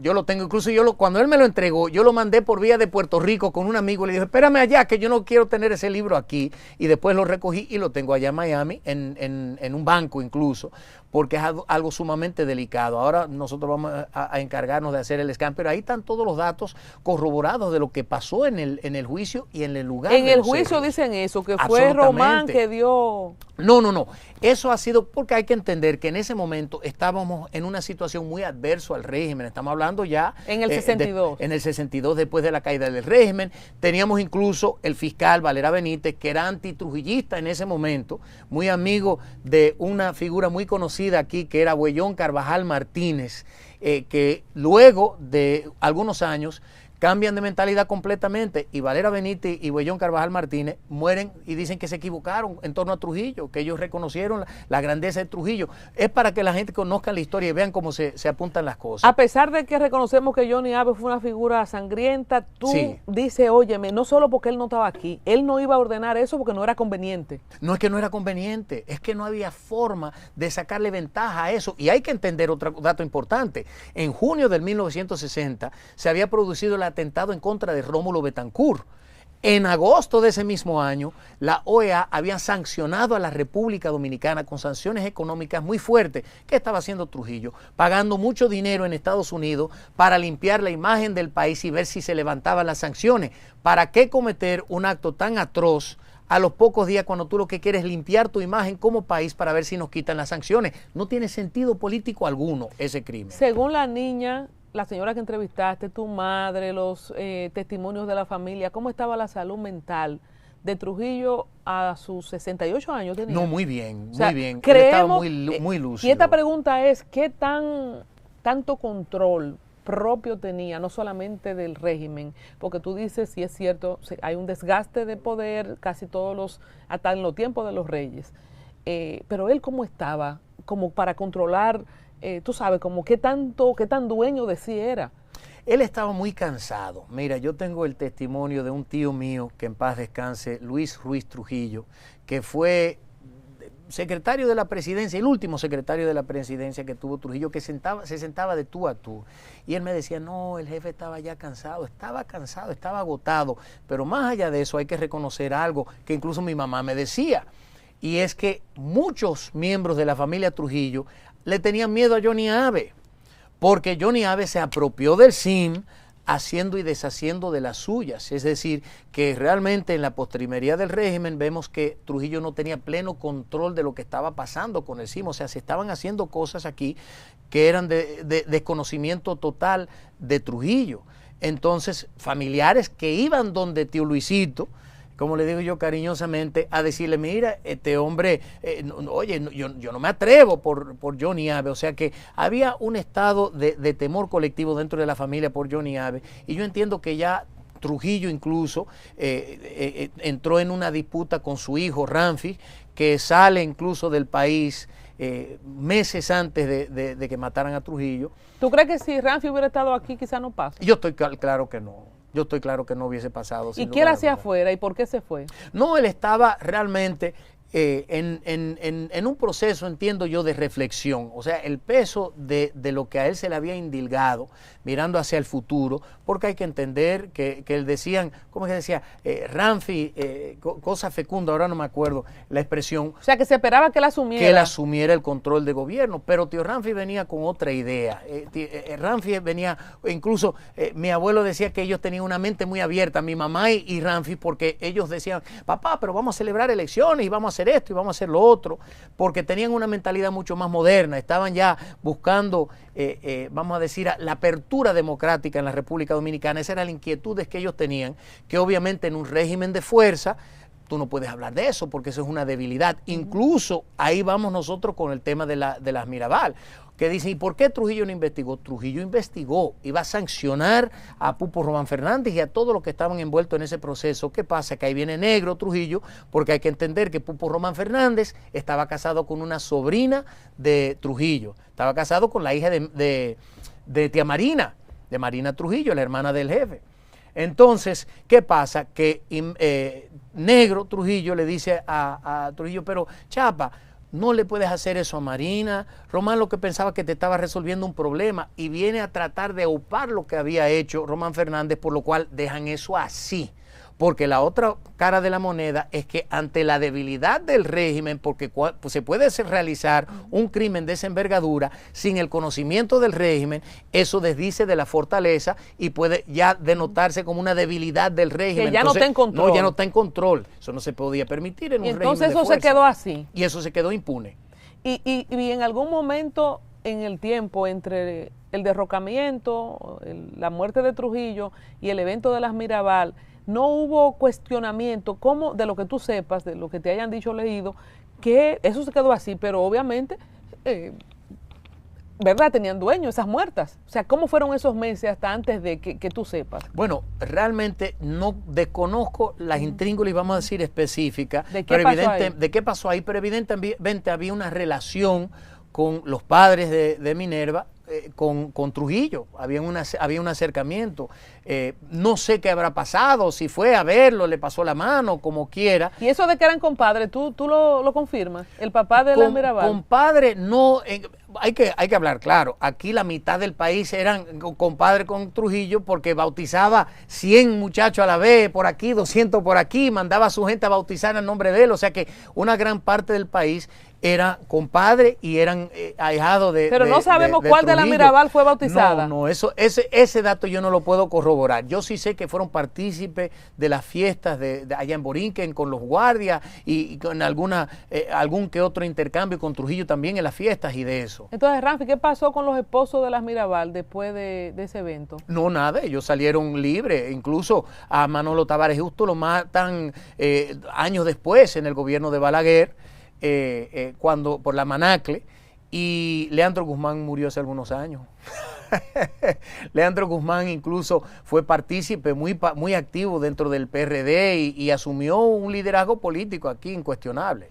incluso cuando él me lo entregó, yo lo mandé por vía de Puerto Rico con un amigo, le dije, espérame allá, que yo no quiero tener ese libro aquí, y después lo recogí y lo tengo allá en Miami, en un banco incluso, porque es algo sumamente delicado. Ahora nosotros vamos a encargarnos de hacer el scan, pero ahí están todos los datos corroborados de lo que pasó en el juicio y en el lugar. En el juicio dicen eso, que fue Román que dio... No. Eso ha sido porque hay que entender que en ese momento estábamos en una situación muy adversa al régimen. Estamos hablando ya... En el 62. En el 62, después de la caída del régimen. Teníamos incluso el fiscal Valera Benítez, que era antitrujillista en ese momento, muy amigo de una figura muy conocida aquí, que era Huellón Carvajal Martínez, que luego de algunos años cambian de mentalidad completamente, y Valera Benítez y Huellón Carvajal Martínez mueren y dicen que se equivocaron en torno a Trujillo, que ellos reconocieron la grandeza de Trujillo. Es para que la gente conozca la historia y vean cómo se apuntan las cosas. A pesar de que reconocemos que Johnny Abe fue una figura sangrienta, tú dices, óyeme, no solo porque él no estaba aquí, él no iba a ordenar eso porque no era conveniente. No es que no era conveniente, es que no había forma de sacarle ventaja a eso. Y hay que entender otro dato importante. En junio del 1960 se había producido el atentado en contra de Rómulo Betancourt. En agosto de ese mismo año, la OEA había sancionado a la República Dominicana con sanciones económicas muy fuertes. ¿Qué estaba haciendo Trujillo? Pagando mucho dinero en Estados Unidos para limpiar la imagen del país y ver si se levantaban las sanciones. ¿Para qué cometer un acto tan atroz a los pocos días cuando tú lo que quieres es limpiar tu imagen como país para ver si nos quitan las sanciones? No tiene sentido político alguno ese crimen. Según la niña, la señora que entrevistaste, tu madre, los testimonios de la familia, ¿cómo estaba la salud mental de Trujillo a sus 68 años? Tenía? No, muy bien, o sea, muy bien. Creemos, él estaba muy lúcido. Y esta pregunta es, ¿qué tanto control propio tenía, no solamente del régimen? Porque tú dices, si es cierto, hay un desgaste de poder, casi hasta en los tiempos de los reyes. Pero él, ¿cómo estaba? Como para controlar... tú sabes, como qué tan dueño de sí era. Él estaba muy cansado. Mira, yo tengo el testimonio de un tío mío, que en paz descanse, Luis Ruiz Trujillo, que fue secretario de la presidencia, el último secretario de la presidencia que tuvo Trujillo, que se sentaba de tú a tú. Y él me decía, no, el jefe estaba ya cansado, estaba agotado. Pero más allá de eso hay que reconocer algo que incluso mi mamá me decía, y es que muchos miembros de la familia Trujillo le tenían miedo a Johnny Abe, porque Johnny Abe se apropió del CIM haciendo y deshaciendo de las suyas. Es decir, que realmente en la postrimería del régimen vemos que Trujillo no tenía pleno control de lo que estaba pasando con el CIM. O sea, se estaban haciendo cosas aquí que eran de desconocimiento total de Trujillo. Entonces, familiares que iban donde tío Luisito, como le digo yo cariñosamente, a decirle, mira, este hombre, yo no me atrevo por Johnny Abe. O sea que había un estado de temor colectivo dentro de la familia por Johnny Abe, y yo entiendo que ya Trujillo incluso entró en una disputa con su hijo Ramfi, que sale incluso del país meses antes de que mataran a Trujillo. ¿Tú crees que si Ramfi hubiera estado aquí quizá no pasa? Yo estoy claro que no. Yo estoy claro que no hubiese pasado. ¿Y qué él hacía afuera y por qué se fue? No, él estaba realmente en un proceso, entiendo yo, de reflexión, o sea, el peso de lo que a él se le había indilgado, mirando hacia el futuro, porque hay que entender que él decían, ¿cómo es que decía? Ramfi, cosa fecunda, ahora no me acuerdo la expresión. O sea, que se esperaba que él asumiera. Que él asumiera el control de gobierno, pero tío Ramfi venía con otra idea. Ramfi venía, incluso mi abuelo decía que ellos tenían una mente muy abierta, mi mamá y Ramfi, porque ellos decían, papá, pero vamos a celebrar elecciones y vamos a hacer esto y vamos a hacer lo otro, porque tenían una mentalidad mucho más moderna, estaban ya buscando, vamos a decir, la apertura democrática en la República Dominicana. Esa era la inquietud que ellos tenían, que obviamente en un régimen de fuerza, tú no puedes hablar de eso porque eso es una debilidad. Incluso ahí vamos nosotros con el tema de las Mirabal, que dicen, ¿y por qué Trujillo no investigó? Trujillo investigó, iba a sancionar a Pupo Román Fernández y a todos los que estaban envueltos en ese proceso. ¿Qué pasa? Que ahí viene negro Trujillo, porque hay que entender que Pupo Román Fernández estaba casado con una sobrina de Trujillo, estaba casado con la hija de tía Marina, de Marina Trujillo, la hermana del jefe. Entonces, ¿qué pasa? Que negro Trujillo le dice a Trujillo, pero Chapa, no le puedes hacer eso a Marina. Román lo que pensaba que te estaba resolviendo un problema y viene a tratar de aupar lo que había hecho Román Fernández, por lo cual dejan eso así. Porque la otra cara de la moneda es que ante la debilidad del régimen, porque pues se puede realizar un crimen de esa envergadura sin el conocimiento del régimen, eso desdice de la fortaleza y puede ya denotarse como una debilidad del régimen. Que ya entonces, no está en control. No, ya no está en control. Eso no se podía permitir en un régimen de fuerza. Entonces eso se quedó así. Y eso se quedó impune. Y en algún momento en el tiempo entre el derrocamiento, la muerte de Trujillo y el evento de las Mirabal, no hubo cuestionamiento, como de lo que tú sepas, de lo que te hayan dicho o leído, que eso se quedó así, pero obviamente, ¿verdad? Tenían dueño esas muertas. O sea, ¿cómo fueron esos meses hasta antes de que tú sepas? Bueno, realmente no desconozco las intríngulis, vamos a decir, específicas. ¿De qué pasó ahí? ¿De qué pasó ahí? Pero evidentemente había una relación con los padres de Minerva, con Trujillo, había un acercamiento. No sé qué habrá pasado, si fue a verlo, le pasó la mano, como quiera. Y eso de que eran compadres, ¿tú lo confirmas? El papá de la Mirabal. Compadre, no, hay que hablar claro. Aquí la mitad del país eran compadres con Trujillo porque bautizaba 100 muchachos a la vez, por aquí, 200 por aquí, mandaba a su gente a bautizar en nombre de él. O sea que una gran parte del país era compadre y eran ahijados de Pero no sabemos cuál de la Mirabal fue bautizada. No, ese dato yo no lo puedo corroborar. Yo sí sé que fueron partícipes de las fiestas de allá en Borinquen con los guardias y con algún que otro intercambio con Trujillo también en las fiestas y de eso. Entonces, Ramfi, ¿qué pasó con los esposos de las Mirabal después de ese evento? No, nada, ellos salieron libres. Incluso a Manolo Tavares Justo lo matan años después en el gobierno de Balaguer, cuando por la Manacle, y Leandro Guzmán murió hace algunos años. Leandro Guzmán incluso fue partícipe muy activo dentro del PRD y asumió un liderazgo político aquí incuestionable.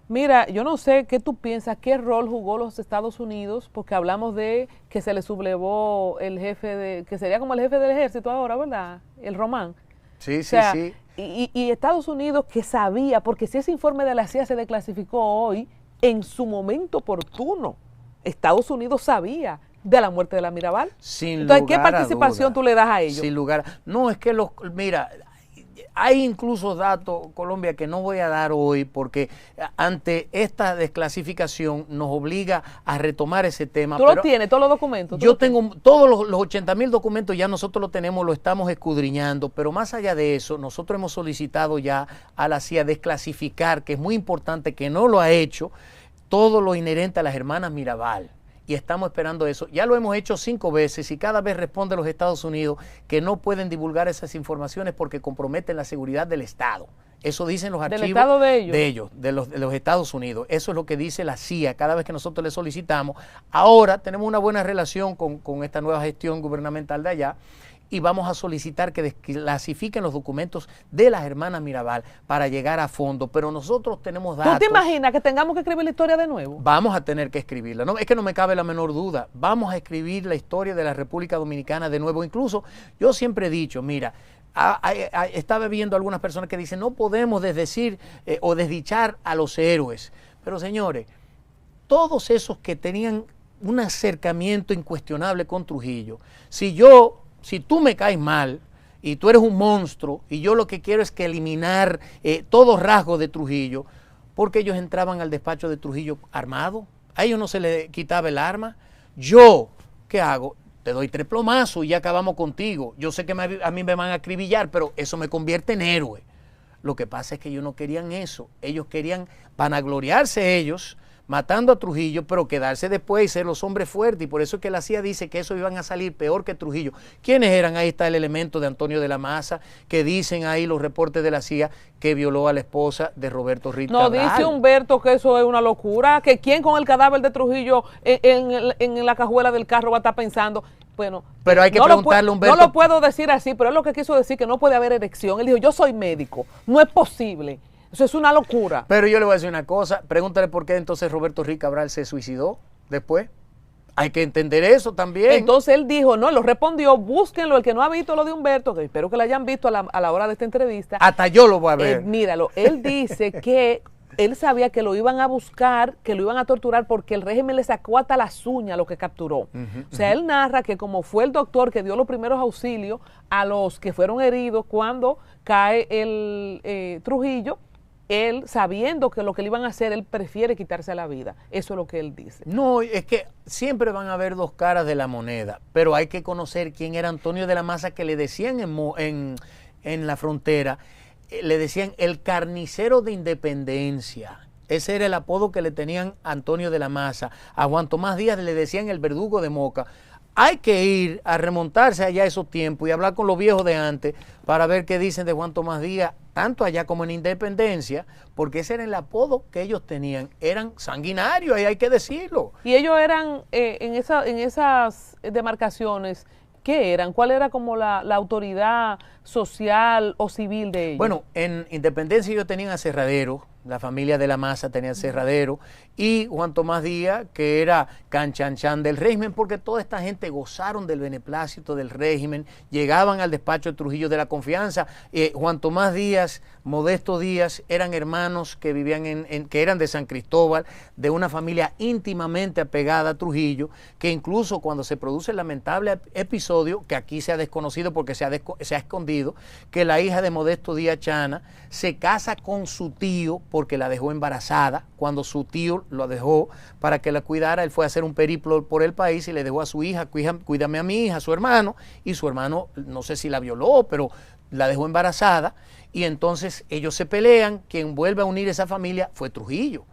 Mira, yo no sé qué tú piensas, qué rol jugó los Estados Unidos, porque hablamos de que se le sublevó el jefe que sería como el jefe del ejército ahora, ¿verdad? El Román. Sí, o sea, sí. Y Estados Unidos, que sabía, porque si ese informe de la CIA se desclasificó hoy, en su momento oportuno, Estados Unidos sabía de la muerte de la Mirabal. Entonces, ¿qué participación tú le das a ellos? Sin lugar. No, es que mira, hay incluso datos, Colombia, que no voy a dar hoy porque ante esta desclasificación nos obliga a retomar ese tema. ¿Tú lo tienes, todos los documentos? Yo tengo todos los 80,000 documentos, ya nosotros lo tenemos, lo estamos escudriñando, pero más allá de eso, nosotros hemos solicitado ya a la CIA desclasificar, que es muy importante, que no lo ha hecho, todo lo inherente a las hermanas Mirabal. Y estamos esperando eso. Ya lo hemos hecho 5 veces y cada vez responde los Estados Unidos que no pueden divulgar esas informaciones porque comprometen la seguridad del Estado. Eso dicen los archivos. ¿Del Estado de ellos? De ellos, de los Estados Unidos. Eso es lo que dice la CIA cada vez que nosotros le solicitamos. Ahora tenemos una buena relación con esta nueva gestión gubernamental de allá y vamos a solicitar que desclasifiquen los documentos de las hermanas Mirabal para llegar a fondo, pero nosotros tenemos datos. ¿Tú te imaginas que tengamos que escribir la historia de nuevo? Vamos a tener que escribirla, no, es que no me cabe la menor duda, vamos a escribir la historia de la República Dominicana de nuevo. Incluso yo siempre he dicho, mira, estaba viendo algunas personas que dicen no podemos desdecir o desdichar a los héroes. Pero señores, todos esos que tenían un acercamiento incuestionable con Trujillo, si tú me caes mal y tú eres un monstruo y yo lo que quiero es que eliminar todos rasgos de Trujillo, porque ellos entraban al despacho de Trujillo armados, a ellos no se les quitaba el arma. Yo, ¿qué hago? Te doy 3 plomazos y ya acabamos contigo. Yo sé que a mí me van a acribillar, pero eso me convierte en héroe. Lo que pasa es que ellos no querían eso. Ellos querían vanagloriarse ellos, matando a Trujillo, pero quedarse después y ser los hombres fuertes. Y por eso es que la CIA dice que eso iban a salir peor que Trujillo. ¿Quiénes eran? Ahí está el elemento de Antonio de la Maza, que dicen ahí los reportes de la CIA que violó a la esposa de Roberto Ritt No, Cabral. dice Humberto que eso es una locura, que quién con el cadáver de Trujillo en la cajuela del carro va a estar pensando. Bueno, pero hay que preguntarle a Humberto. No lo puedo decir así, pero es lo que quiso decir, que no puede haber erección. Él dijo, yo soy médico, no es posible. Eso es una locura. Pero yo le voy a decir una cosa, pregúntale por qué entonces Roberto Ritt Cabral se suicidó después. Hay que entender eso también. Entonces él dijo, no, lo respondió, búsquenlo, el que no ha visto lo de Humberto, que espero que lo hayan visto a la hora de esta entrevista. Hasta yo lo voy a ver. Míralo, él dice que él sabía que lo iban a buscar, que lo iban a torturar porque el régimen le sacó hasta las uñas lo que capturó. O sea, él narra que como fue el doctor que dio los primeros auxilios a los que fueron heridos cuando cae el Trujillo, él, sabiendo que lo que le iban a hacer, él prefiere quitarse la vida. Eso es lo que él dice. No, es que siempre van a haber dos caras de la moneda, pero hay que conocer quién era Antonio de la Maza, que le decían en la frontera, le decían el carnicero de Independencia. Ese era el apodo que le tenían a Antonio de la Maza. A Juan Tomás Díaz le decían el verdugo de Moca. Hay que ir a remontarse allá a esos tiempos y hablar con los viejos de antes para ver qué dicen de Juan Tomás Díaz, tanto allá como en Independencia, porque ese era el apodo que ellos tenían. Eran sanguinarios, ahí hay que decirlo. Y ellos eran, en esas demarcaciones, ¿qué eran? ¿Cuál era como la autoridad social o civil de ellos? Bueno, en Independencia ellos tenían aserraderos, la familia de la Maza tenía aserradero, y Juan Tomás Díaz, que era canchanchan del régimen, porque toda esta gente gozaron del beneplácito del régimen, llegaban al despacho de Trujillo de la confianza. Juan Tomás Díaz, Modesto Díaz, eran hermanos que vivían que eran de San Cristóbal, de una familia íntimamente apegada a Trujillo, que incluso cuando se produce el lamentable episodio, que aquí se ha desconocido porque se ha escondido, que la hija de Modesto Díaz Chana se casa con su tío porque la dejó embarazada. Cuando su tío lo dejó para que la cuidara, él fue a hacer un periplo por el país y le dejó a su hija, cuídame a mi hija, a su hermano, y su hermano no sé si la violó, pero la dejó embarazada, y entonces ellos se pelean. Quien vuelve a unir esa familia fue Trujillo.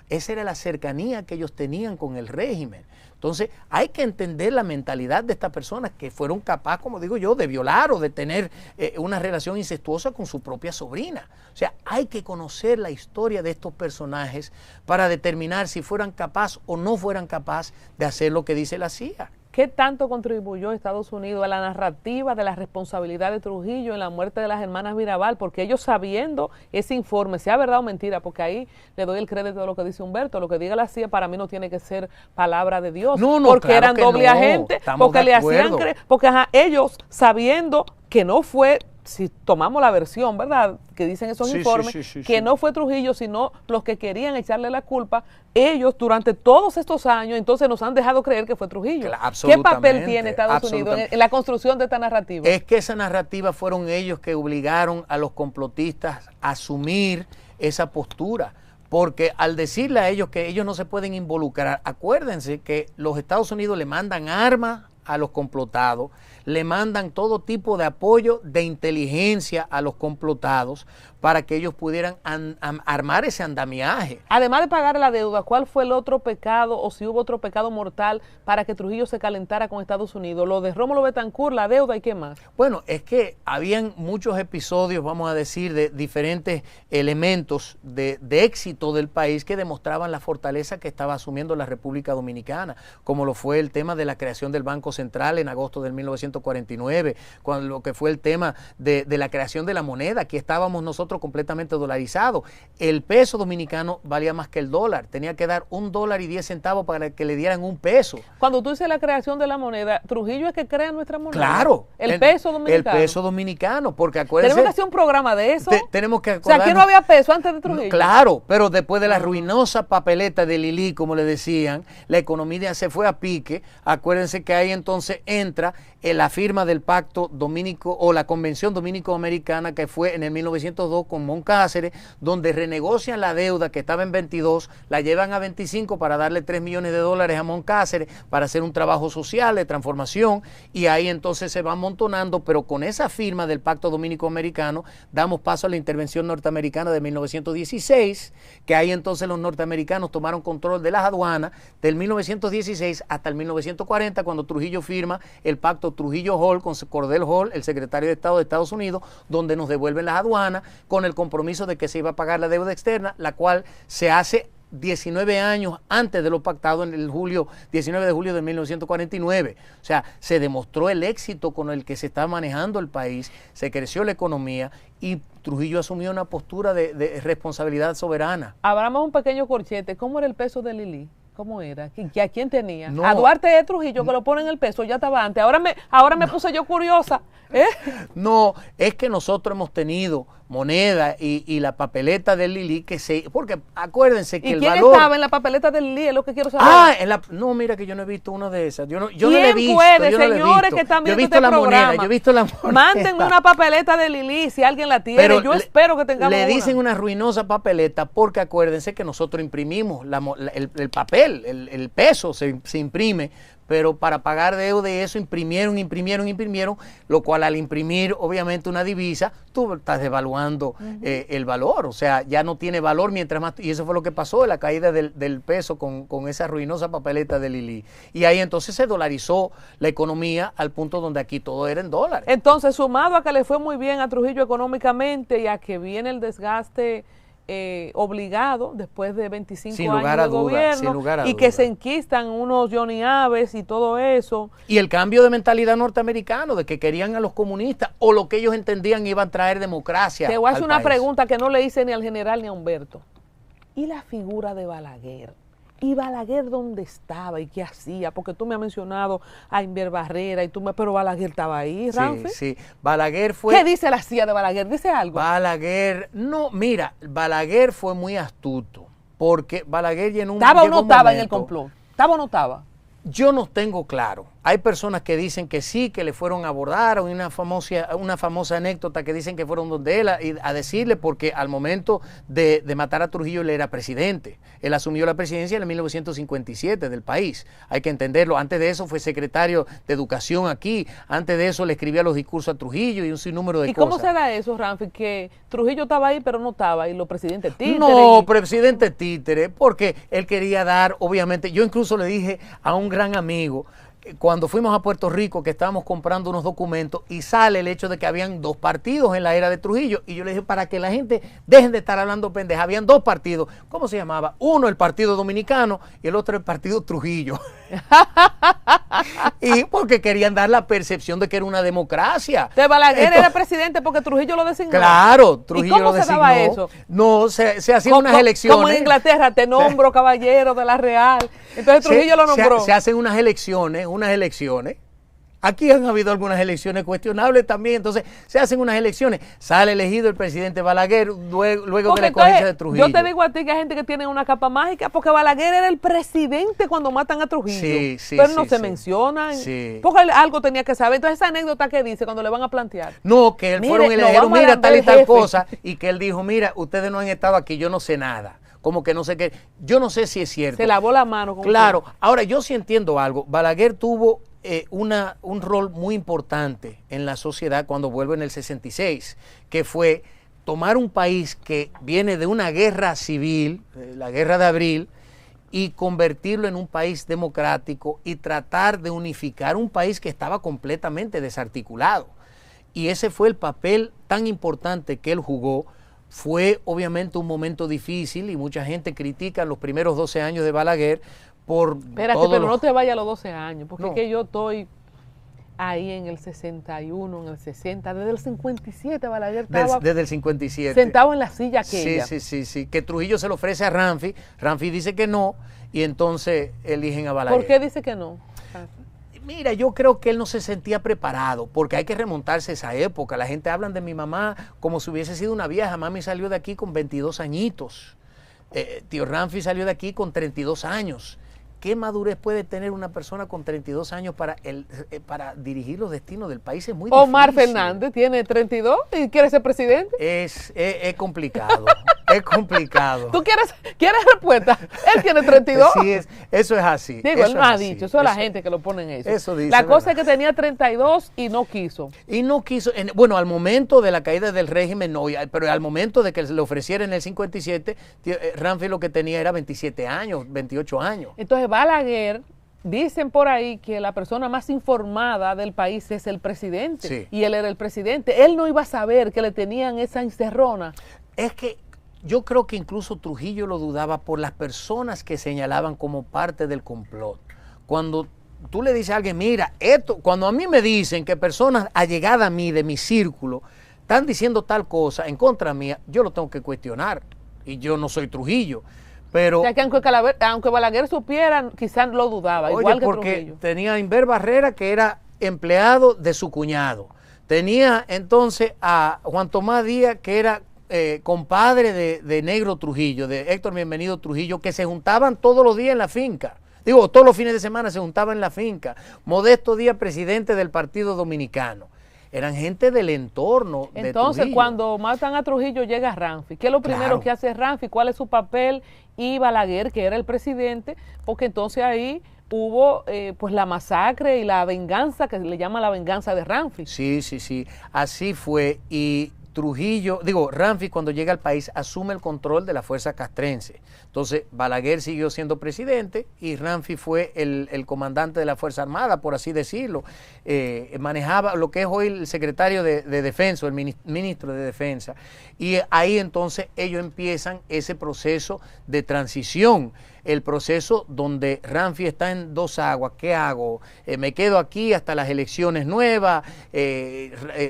Esa era la cercanía que ellos tenían con el régimen. Entonces hay que entender la mentalidad de estas personas que fueron capaces, como digo yo, de violar o de tener una relación incestuosa con su propia sobrina. O sea, hay que conocer la historia de estos personajes para determinar si fueran capaces o no fueran capaces de hacer lo que dice la CIA. ¿Qué tanto contribuyó Estados Unidos a la narrativa de la responsabilidad de Trujillo en la muerte de las hermanas Mirabal? Porque ellos, sabiendo ese informe, sea verdad o mentira, porque ahí le doy el crédito de lo que dice Humberto, lo que diga la CIA para mí no tiene que ser palabra de Dios, porque claro, eran doble agente, porque le hacían creer, porque ellos, sabiendo que no fue, si tomamos la versión, ¿verdad?, que dicen esos informes, que no fue Trujillo, sino los que querían echarle la culpa, ellos durante todos estos años, entonces nos han dejado creer que fue Trujillo. ¿Qué papel tiene Estados Unidos en la construcción de esta narrativa? Es que esa narrativa fueron ellos que obligaron a los complotistas a asumir esa postura, porque al decirle a ellos que ellos no se pueden involucrar, acuérdense que los Estados Unidos le mandan armas a los complotados, le mandan todo tipo de apoyo de inteligencia a los complotados para que ellos pudieran armar ese andamiaje. Además de pagar la deuda, ¿cuál fue el otro pecado o si hubo otro pecado mortal para que Trujillo se calentara con Estados Unidos? Lo de Rómulo Betancourt, la deuda, ¿y qué más? Bueno, es que habían muchos episodios, vamos a decir, de diferentes elementos de éxito del país que demostraban la fortaleza que estaba asumiendo la República Dominicana, como lo fue el tema de la creación del Banco Central en agosto del 1970, 1949, cuando lo que fue el tema de la creación de la moneda. Aquí estábamos nosotros completamente dolarizados. El peso dominicano valía más que el dólar. Tenía que dar $1.10 para que le dieran un peso. Cuando tú dices la creación de la moneda, Trujillo es que crea nuestra moneda. Claro. El peso dominicano. El peso dominicano, porque acuérdense. Tenemos que hacer un programa de eso. Tenemos que acordarnos. O sea, aquí no había peso antes de Trujillo. Claro, pero después de la ruinosa papeleta de Lili, como le decían, la economía se fue a pique. Acuérdense que ahí entonces entra la firma del Pacto Dominico o la Convención Dominico-Americana, que fue en el 1902 con Moncáceres, donde renegocian la deuda que estaba en 22, la llevan a 25 para darle $3 millones a Moncáceres para hacer un trabajo social de transformación, y ahí entonces se va amontonando, pero con esa firma del Pacto Dominico-Americano damos paso a la intervención norteamericana de 1916, que ahí entonces los norteamericanos tomaron control de las aduanas del 1916 hasta el 1940, cuando Trujillo firma el Pacto Trujillo-Hall con Cordell Hall, el secretario de Estado de Estados Unidos, donde nos devuelven las aduanas con el compromiso de que se iba a pagar la deuda externa, la cual se hace 19 años antes de lo pactado en el 19 de julio de 1949. O sea, se demostró el éxito con el que se está manejando el país, se creció la economía y Trujillo asumió una postura de responsabilidad soberana. Abramos un pequeño corchete. ¿Cómo era el peso de Lili? ¿Cómo era? ¿A quién tenía? No. A Duarte de Trujillo, que lo pone en el peso, ya estaba antes. Ahora me puse yo curiosa. No, es que nosotros hemos tenido moneda y la papeleta del Lili, porque acuérdense que ¿Y el quién valor... estaba en la papeleta del Lili? Es lo que quiero saber. No, mira que yo no he visto una de esas. Yo no ¿Quién la he visto. puede, yo no la he señores visto. que están Yo he viendo visto este la programa? moneda, yo he visto la moneda. Mándenme una papeleta de Lili si alguien la tiene. Pero yo espero que tengamos Le una. dicen una ruinosa papeleta porque acuérdense que nosotros imprimimos el papel, el peso se imprime, pero para pagar deuda y eso imprimieron, lo cual al imprimir obviamente una divisa, tú estás devaluando el valor, o sea, ya no tiene valor mientras más, y eso fue lo que pasó, la caída del peso con esa ruinosa papeleta de Lili. Y ahí entonces se dolarizó la economía al punto donde aquí todo era en dólares. Entonces, sumado a que le fue muy bien a Trujillo económicamente y a que viene el desgaste obligado después de 25 años de gobierno y que se enquistan unos Johnny Aves y todo eso. Y el cambio de mentalidad norteamericano, de que querían a los comunistas o lo que ellos entendían iban a traer democracia. Te voy a hacer una país. Pregunta que no le hice ni al general ni a Humberto. ¿Y la figura de Balaguer? ¿Y Balaguer dónde estaba y qué hacía? Porque tú me has mencionado a Inver Barrera, pero Balaguer estaba ahí, Ramfe. Sí, Balaguer fue... ¿Qué dice la CIA de Balaguer? ¿Dice algo? Balaguer fue muy astuto, porque Balaguer llenó un... ¿Estaba o no estaba en el complot? ¿Estaba o no estaba? Yo no tengo claro. Hay personas que dicen que sí, que le fueron a abordar, o una famosa anécdota que dicen que fueron donde él a decirle, porque al momento de matar a Trujillo él era presidente. Él asumió la presidencia en el 1957 del país. Hay que entenderlo. Antes de eso fue secretario de Educación aquí. Antes de eso le escribía los discursos a Trujillo y un sinnúmero de cosas. ¿Y cómo se da eso, Ramfi? Que Trujillo estaba ahí pero no estaba, y los presidentes títeres. No, presidente títere, porque él quería dar, obviamente, yo incluso le dije a un gran amigo, cuando fuimos a Puerto Rico, que estábamos comprando unos documentos y sale el hecho de que habían dos partidos en la era de Trujillo, y yo le dije, para que la gente dejen de estar hablando pendeja, habían dos partidos. ¿Cómo se llamaba? Uno el Partido Dominicano y el otro el Partido Trujillo. Y porque querían dar la percepción de que era una democracia. De Balaguer era presidente porque Trujillo lo designó. Claro, Trujillo lo designó. ¿Y cómo se daba eso? No, se hacían unas elecciones. Como en Inglaterra, te nombro caballero de la Real. Entonces Trujillo lo nombró. Se hacen unas elecciones. Aquí han habido algunas elecciones cuestionables también, entonces se hacen unas elecciones, sale elegido el presidente Balaguer luego de la escogencia de Trujillo. Yo te digo a ti que hay gente que tiene una capa mágica, porque Balaguer era el presidente cuando matan a Trujillo, pero no se menciona, porque algo tenía que saber. Entonces esa anécdota que dice cuando le van a plantear. No, que él fueron y le dijeron, mira, tal y tal cosa, y que él dijo, mira, ustedes no han estado aquí, yo no sé nada. Como que no sé qué, yo no sé si es cierto. Se lavó la mano. Claro, ahora yo sí entiendo algo. Balaguer tuvo un rol muy importante en la sociedad cuando vuelve en el 66, que fue tomar un país que viene de una guerra civil, la guerra de abril, y convertirlo en un país democrático y tratar de unificar un país que estaba completamente desarticulado. Y ese fue el papel tan importante que él jugó. Fue obviamente un momento difícil y mucha gente critica los primeros 12 años de Balaguer por... Espérate, pero no te vayas a los 12 años, porque no. Es que yo estoy... ahí en el 61, en el 60, desde el 57 Balaguer estaba Desde el 57. sentado en la silla aquella. Sí, que Trujillo se lo ofrece a Ramfi, Ramfi dice que no, y entonces eligen a Balaguer. ¿Por qué dice que no? Mira, yo creo que él no se sentía preparado, porque hay que remontarse a esa época. La gente habla de mi mamá como si hubiese sido una vieja. Mami salió de aquí con 22 añitos. Tío Ramfi salió de aquí con 32 años. ¿Qué madurez puede tener una persona con 32 años para dirigir los destinos del país? Es muy difícil. Omar Fernández tiene 32 y quiere ser presidente. Es complicado, es complicado. ¿Tú quieres respuesta? Él tiene 32. Sí, eso es así. Digo, él no ha dicho, eso es la gente que lo pone en eso. Eso dice, la cosa ¿verdad? es que tenía 32 y no quiso. Y no quiso, bueno, al momento de la caída del régimen no, pero al momento de que se le ofreciera en el 57, Ramfi lo que tenía era 27 años, 28 años. Entonces Balaguer, dicen por ahí que la persona más informada del país es el presidente. Sí. Y él era el presidente. Él no iba a saber que le tenían esa encerrona. Es que yo creo que incluso Trujillo lo dudaba por las personas que señalaban como parte del complot. Cuando tú le dices a alguien, mira, cuando a mí me dicen que personas allegadas a mí, de mi círculo, están diciendo tal cosa en contra mía, yo lo tengo que cuestionar. Y yo no soy Trujillo. Pero, O sea que aunque Balaguer supiera, quizás lo dudaba, oye, igual que porque Trujillo. tenía a Inver Barrera, que era empleado de su cuñado. Tenía entonces a Juan Tomás Díaz, que era compadre de Negro Trujillo, de Héctor Bienvenido Trujillo, que se juntaban todos los días en la finca. Digo, todos los fines de semana se juntaban en la finca. Modesto Díaz, presidente del Partido Dominicano. Eran gente del entorno de Entonces, Trujillo. cuando matan a Trujillo, llega Ramfi. ¿Qué es lo primero Claro. que hace Ramfi? ¿Cuál es su papel? Y Balaguer, que era el presidente, porque entonces ahí hubo pues la masacre y la venganza, que se le llama la venganza de Ramfi. Sí. Así fue. Y Ramfi cuando llega al país asume el control de la fuerza castrense. Entonces Balaguer siguió siendo presidente y Ramfi fue el comandante de la Fuerza Armada, por así decirlo. Manejaba lo que es hoy el secretario de Defensa, el ministro de Defensa. Y ahí entonces ellos empiezan ese proceso de transición. El proceso donde Ramfi está en dos aguas. ¿Qué hago? Me quedo aquí hasta las elecciones nuevas.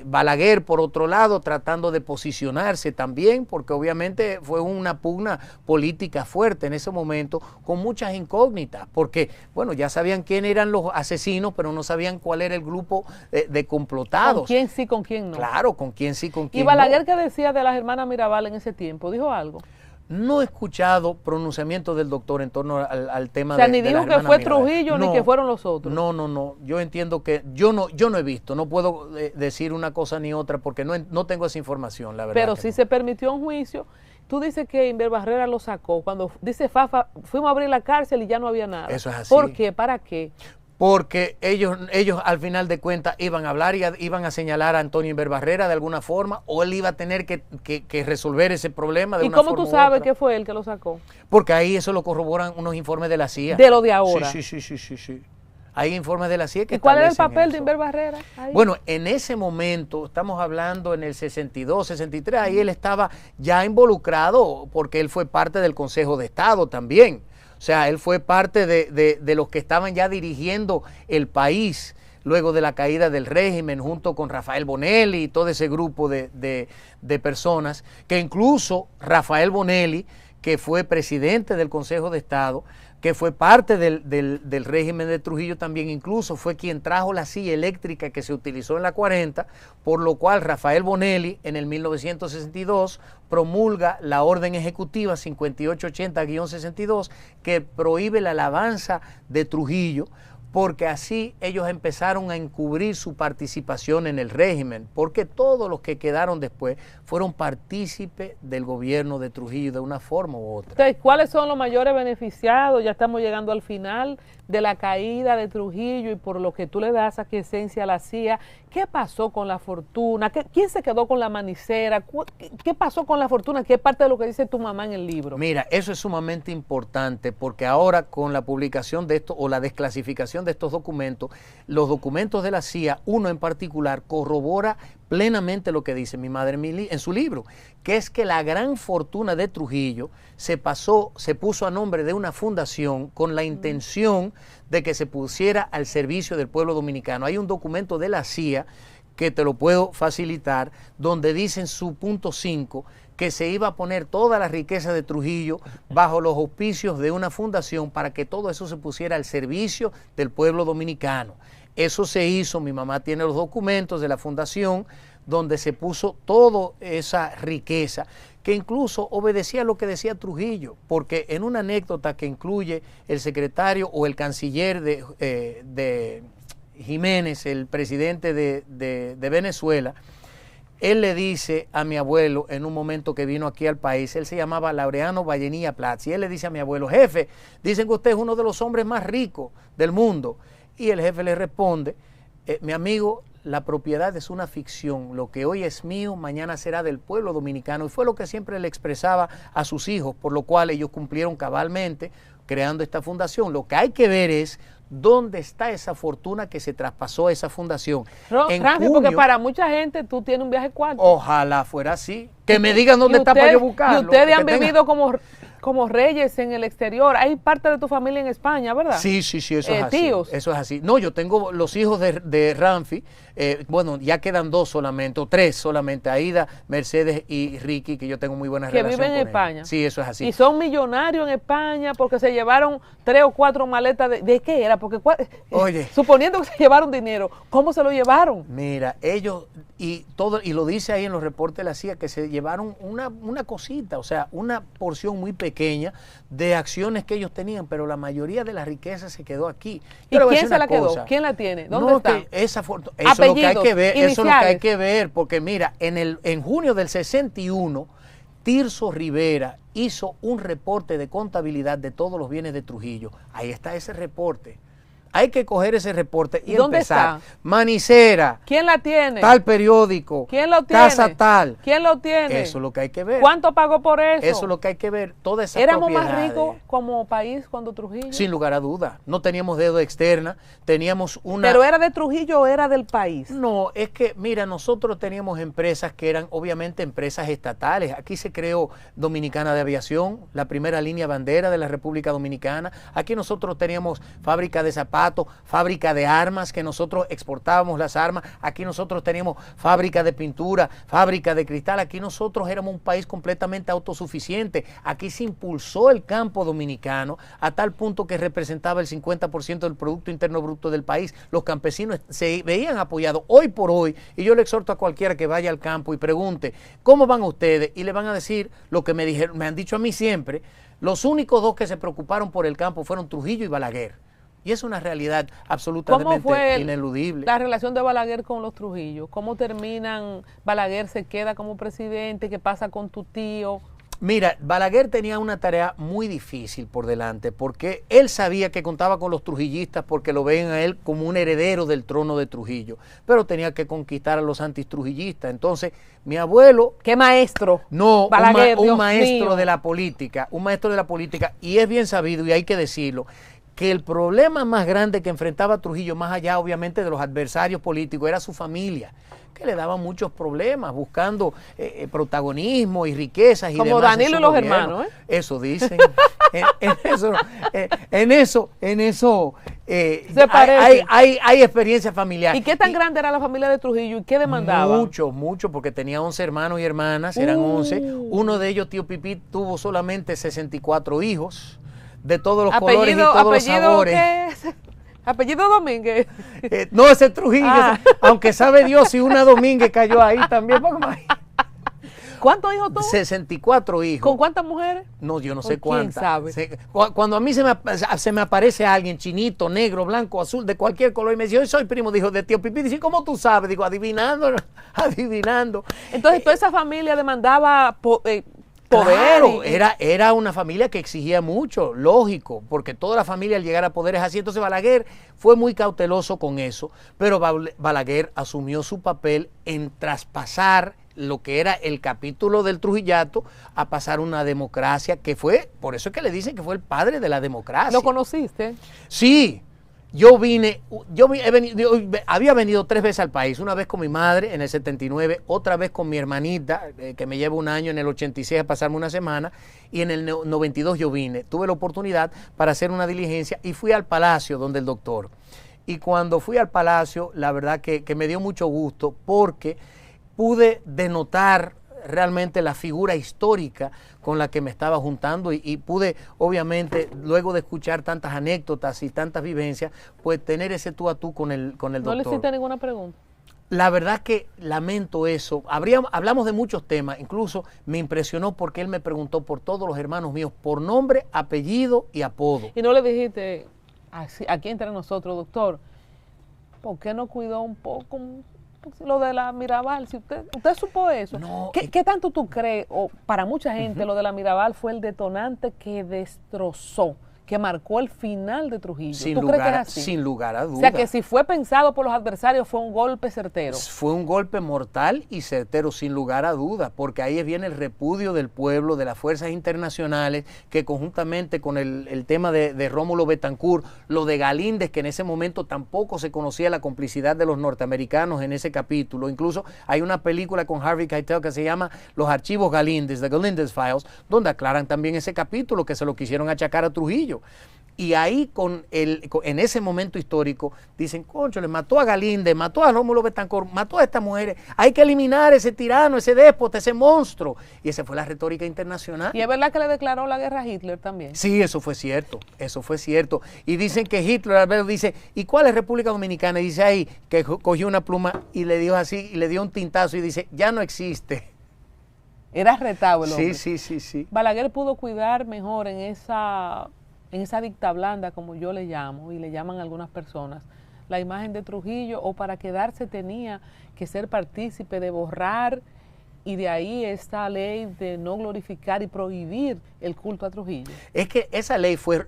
Balaguer, por otro lado, tratando de posicionarse también, porque obviamente fue una pugna política fuerte en ese momento, con muchas incógnitas, porque, bueno, ya sabían quién eran los asesinos, pero no sabían cuál era el grupo de complotados. ¿Con quién sí, con quién no? Claro, con quién sí, con quién ¿Y Balaguer no. qué decía de las hermanas Mirabal en ese tiempo? ¿Dijo algo? No he escuchado pronunciamiento del doctor en torno al tema O sea, de ni las dijo que hermanas fue Mirabal. Trujillo No, ni que fueron los otros. No. Yo entiendo que yo no he visto, no puedo decir una cosa ni otra porque no tengo esa información, la verdad. Pero sí se permitió un juicio. Tú dices que Inver Barrera lo sacó. Cuando dice Fafa, fuimos a abrir la cárcel y ya no había nada. Eso es así. ¿Por qué? ¿Para qué? Porque ellos al final de cuentas iban a hablar y iban a señalar a Antonio Inver Barrera de alguna forma, o él iba a tener que resolver ese problema de ¿Y una cómo forma tú u sabes otra. que fue él que lo sacó? Porque ahí eso lo corroboran unos informes de la CIA. De lo de ahora. Sí. Hay informes de la CIA que ¿Y cuál era el establecen papel de eso. Inver Barrera? Ahí. Bueno, en ese momento, estamos hablando en el 62, 63, ahí él estaba ya involucrado porque él fue parte del Consejo de Estado también. O sea, él fue parte de los que estaban ya dirigiendo el país luego de la caída del régimen, junto con Rafael Bonelli y todo ese grupo de personas, que incluso Rafael Bonelli, que fue presidente del Consejo de Estado, que fue parte del régimen de Trujillo también, incluso fue quien trajo la silla eléctrica que se utilizó en la 40, por lo cual Rafael Bonelli en el 1962 promulga la orden ejecutiva 5880-62 que prohíbe la alabanza de Trujillo, porque así ellos empezaron a encubrir su participación en el régimen, porque todos los que quedaron después fueron partícipes del gobierno de Trujillo de una forma u otra. Entonces, ¿cuáles son los mayores beneficiados? Ya estamos llegando al final de la caída de Trujillo y por lo que tú le das aquí esencia a la CIA. ¿Qué pasó con la fortuna? ¿Quién se quedó con la manicera? ¿Qué pasó con la fortuna? ¿Qué es parte de lo que dice tu mamá en el libro? Mira, eso es sumamente importante porque ahora con la publicación de esto o la desclasificación de estos documentos, los documentos de la CIA, uno en particular, corrobora plenamente lo que dice mi madre en su libro, que es que la gran fortuna de Trujillo se puso a nombre de una fundación con la intención de que se pusiera al servicio del pueblo dominicano. Hay un documento de la CIA que te lo puedo facilitar, donde dice en su punto 5 que se iba a poner toda la riqueza de Trujillo bajo los auspicios de una fundación para que todo eso se pusiera al servicio del pueblo dominicano. Eso se hizo, mi mamá tiene los documentos de la fundación donde se puso toda esa riqueza, que incluso obedecía a lo que decía Trujillo, porque en una anécdota que incluye el secretario o el canciller de Jiménez, el presidente de Venezuela, él le dice a mi abuelo en un momento que vino aquí al país, él se llamaba Laureano Vallenilla Platz, y él le dice a mi abuelo: jefe, dicen que usted es uno de los hombres más ricos del mundo. Y el jefe le responde: mi amigo, la propiedad es una ficción, lo que hoy es mío, mañana será del pueblo dominicano. Y fue lo que siempre le expresaba a sus hijos, por lo cual ellos cumplieron cabalmente creando esta fundación. Lo que hay que ver es dónde está esa fortuna que se traspasó a esa fundación. Francis, porque para mucha gente tú tienes un viaje cuarto. Ojalá fuera así. Que me digan dónde está para yo buscarlo. Y ustedes han vivido como reyes en el exterior. Hay parte de tu familia en España, ¿verdad? Sí, eso es así. Tíos. Eso es así. No, yo tengo los hijos de Ramfi, bueno, ya quedan 2 solamente, o 3 solamente, Aida, Mercedes y Ricky, que yo tengo muy buena relación con ellos. Que viven en España. Ellos. Sí, eso es así. Y son millonarios en España porque se llevaron 3 o 4 maletas ¿de qué era? Porque oye, suponiendo que se llevaron dinero, ¿cómo se lo llevaron? Mira, ellos, y lo dice ahí en los reportes de la CIA, que se llevaron una cosita, o sea, una porción muy pequeña de acciones que ellos tenían, pero la mayoría de la riqueza se quedó aquí. ¿Y quién se la quedó? ¿Quién la tiene? ¿Dónde está? Eso es lo que hay que ver, eso es lo que hay que ver, porque mira, en junio del 61, Tirso Rivera hizo un reporte de contabilidad de todos los bienes de Trujillo. Ahí está ese reporte. Hay que coger ese reporte y ¿dónde empezar. está? Manicera. ¿Quién la tiene? Tal periódico. ¿Quién lo tiene? Casa tal. ¿Quién lo tiene? Eso es lo que hay que ver. ¿Cuánto pagó por eso? Eso es lo que hay que ver. Todas esas ¿Éramos propiedades. más ricos como país cuando Trujillo? Sin lugar a duda. No teníamos deuda externa, teníamos una... ¿Pero era de Trujillo o era del país? No, es que, mira, nosotros teníamos empresas que eran obviamente empresas estatales. Aquí se creó Dominicana de Aviación, la primera línea bandera de la República Dominicana. Aquí nosotros teníamos fábrica de zapatos, fábrica de armas, que nosotros exportábamos las armas. Aquí nosotros teníamos fábrica de pintura, fábrica de cristal. Aquí nosotros éramos un país completamente autosuficiente. Aquí se impulsó el campo dominicano a tal punto que representaba el 50% del Producto Interno Bruto del país. Los campesinos se veían apoyados hoy por hoy, y yo le exhorto a cualquiera que vaya al campo y pregunte ¿cómo van ustedes? Y le van a decir lo que me han dicho a mí siempre: los únicos 2 que se preocuparon por el campo fueron Trujillo y Balaguer. Y es una realidad absolutamente ineludible. La relación de Balaguer con los Trujillo? ¿Cómo terminan? Balaguer se queda como presidente, ¿qué pasa con tu tío? Mira, Balaguer tenía una tarea muy difícil por delante, porque él sabía que contaba con los trujillistas porque lo ven a él como un heredero del trono de Trujillo, pero tenía que conquistar a los antitrujillistas. Entonces, mi abuelo... ¿Qué maestro? No, Balaguer, un maestro mío. de la política, un maestro de la política, y es bien sabido, y hay que decirlo, que el problema más grande que enfrentaba Trujillo, más allá obviamente de los adversarios políticos, era su familia, que le daban muchos problemas buscando protagonismo y riquezas y como demás. Danilo y los gobierno. hermanos, ¿eh? Eso dicen. en eso hay experiencia familiar. ¿Y qué tan grande era la familia de Trujillo y qué demandaba? Mucho, porque tenía 11 hermanos y hermanas, eran 11. Uno de ellos, tío Pipí, tuvo solamente 64 hijos, de todos los colores y todos los sabores. ¿Qué es? ¿Apellido Domínguez? No, ese es Trujillo, aunque sabe Dios si una Domínguez cayó ahí también. ¿Cuántos hijos tuvo? 64 hijos. ¿Con cuántas mujeres? No, yo no sé cuántas. ¿Quién sabe? Cuando a mí se me aparece alguien, chinito, negro, blanco, azul, de cualquier color, y me dice: yo soy primo, dijo, de tío Pipí. Dice: ¿cómo tú sabes? Digo, adivinando. Entonces, toda esa familia demandaba poder. Claro, era una familia que exigía mucho, lógico, porque toda la familia al llegar a poder es así. Entonces Balaguer fue muy cauteloso con eso, pero Balaguer asumió su papel en traspasar lo que era el capítulo del Trujillato a pasar una democracia que fue, por eso es que le dicen que fue el padre de la democracia. ¿Lo conociste? Sí. había venido 3 veces al país, una vez con mi madre en el 79, otra vez con mi hermanita, que me lleva un año, en el 86 a pasarme una semana, y en el 92 yo vine. Tuve la oportunidad para hacer una diligencia y fui al Palacio donde el doctor. Y cuando fui al Palacio, la verdad que me dio mucho gusto porque pude denotar realmente la figura histórica con la que me estaba juntando y pude, obviamente, luego de escuchar tantas anécdotas y tantas vivencias, pues tener ese tú a tú con el doctor. ¿No le hiciste ninguna pregunta? La verdad que lamento eso. Hablamos de muchos temas, incluso me impresionó porque él me preguntó por todos los hermanos míos, por nombre, apellido y apodo. ¿Y no le dijiste, aquí entre nosotros, doctor, por qué no cuidó un poco lo de la Mirabal? Si usted supo eso, no, ¿Qué tanto tú crees, o para mucha gente lo de la Mirabal fue el detonante que destrozó, que marcó el final de Trujillo? ¿Tú crees que es así? Sin lugar a dudas. O sea, que si fue pensado por los adversarios fue un golpe certero. Fue un golpe mortal y certero, sin lugar a dudas, porque ahí viene el repudio del pueblo, de las fuerzas internacionales, que conjuntamente con el tema de Rómulo Betancourt, lo de Galíndez, que en ese momento tampoco se conocía la complicidad de los norteamericanos en ese capítulo. Incluso hay una película con Harvey Keitel que se llama Los Archivos Galíndez, The Galíndez Files, donde aclaran también ese capítulo que se lo quisieron achacar a Trujillo. Y ahí en ese momento histórico dicen, concho, le mató a Galíndez, mató a Rómulo Betancourt, mató a estas mujeres, hay que eliminar ese tirano, ese déspota, ese monstruo. Y esa fue la retórica internacional. ¿Y es verdad que le declaró la guerra a Hitler también? Sí, eso fue cierto. Y dicen que Hitler, Alberto, dice, ¿y cuál es República Dominicana? Y dice ahí que cogió una pluma y le dio así, y le dio un tintazo y dice, ya no existe. Era retado el hombre. Sí. Balaguer pudo cuidar mejor en esa dicta blanda, como yo le llamo, y le llaman algunas personas, la imagen de Trujillo, o para quedarse tenía que ser partícipe de borrar, y de ahí esta ley de no glorificar y prohibir el culto a Trujillo? Es que esa ley fue,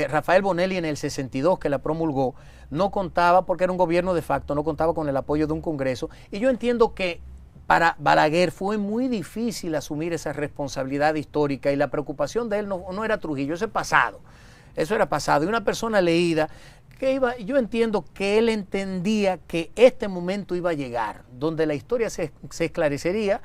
Rafael Bonelli en el 62 que la promulgó, no contaba, porque era un gobierno de facto, no contaba con el apoyo de un Congreso, y yo entiendo que para Balaguer fue muy difícil asumir esa responsabilidad histórica, y la preocupación de él no era Trujillo, eso era pasado. Y una persona leída, yo entiendo que él entendía que este momento iba a llegar, donde la historia se esclarecería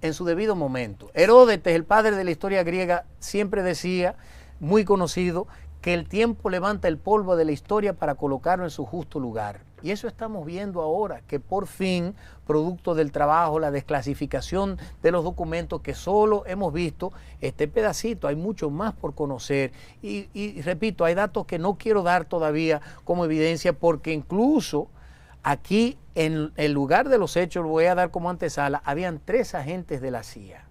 en su debido momento. Heródoto, el padre de la historia griega, siempre decía, muy conocido, que el tiempo levanta el polvo de la historia para colocarlo en su justo lugar. Y eso estamos viendo ahora, que por fin, producto del trabajo, la desclasificación de los documentos, que solo hemos visto este pedacito, hay mucho más por conocer. Y repito, hay datos que no quiero dar todavía como evidencia, porque incluso aquí, en el lugar de los hechos, lo voy a dar como antesala, habían 3 agentes de la CIA.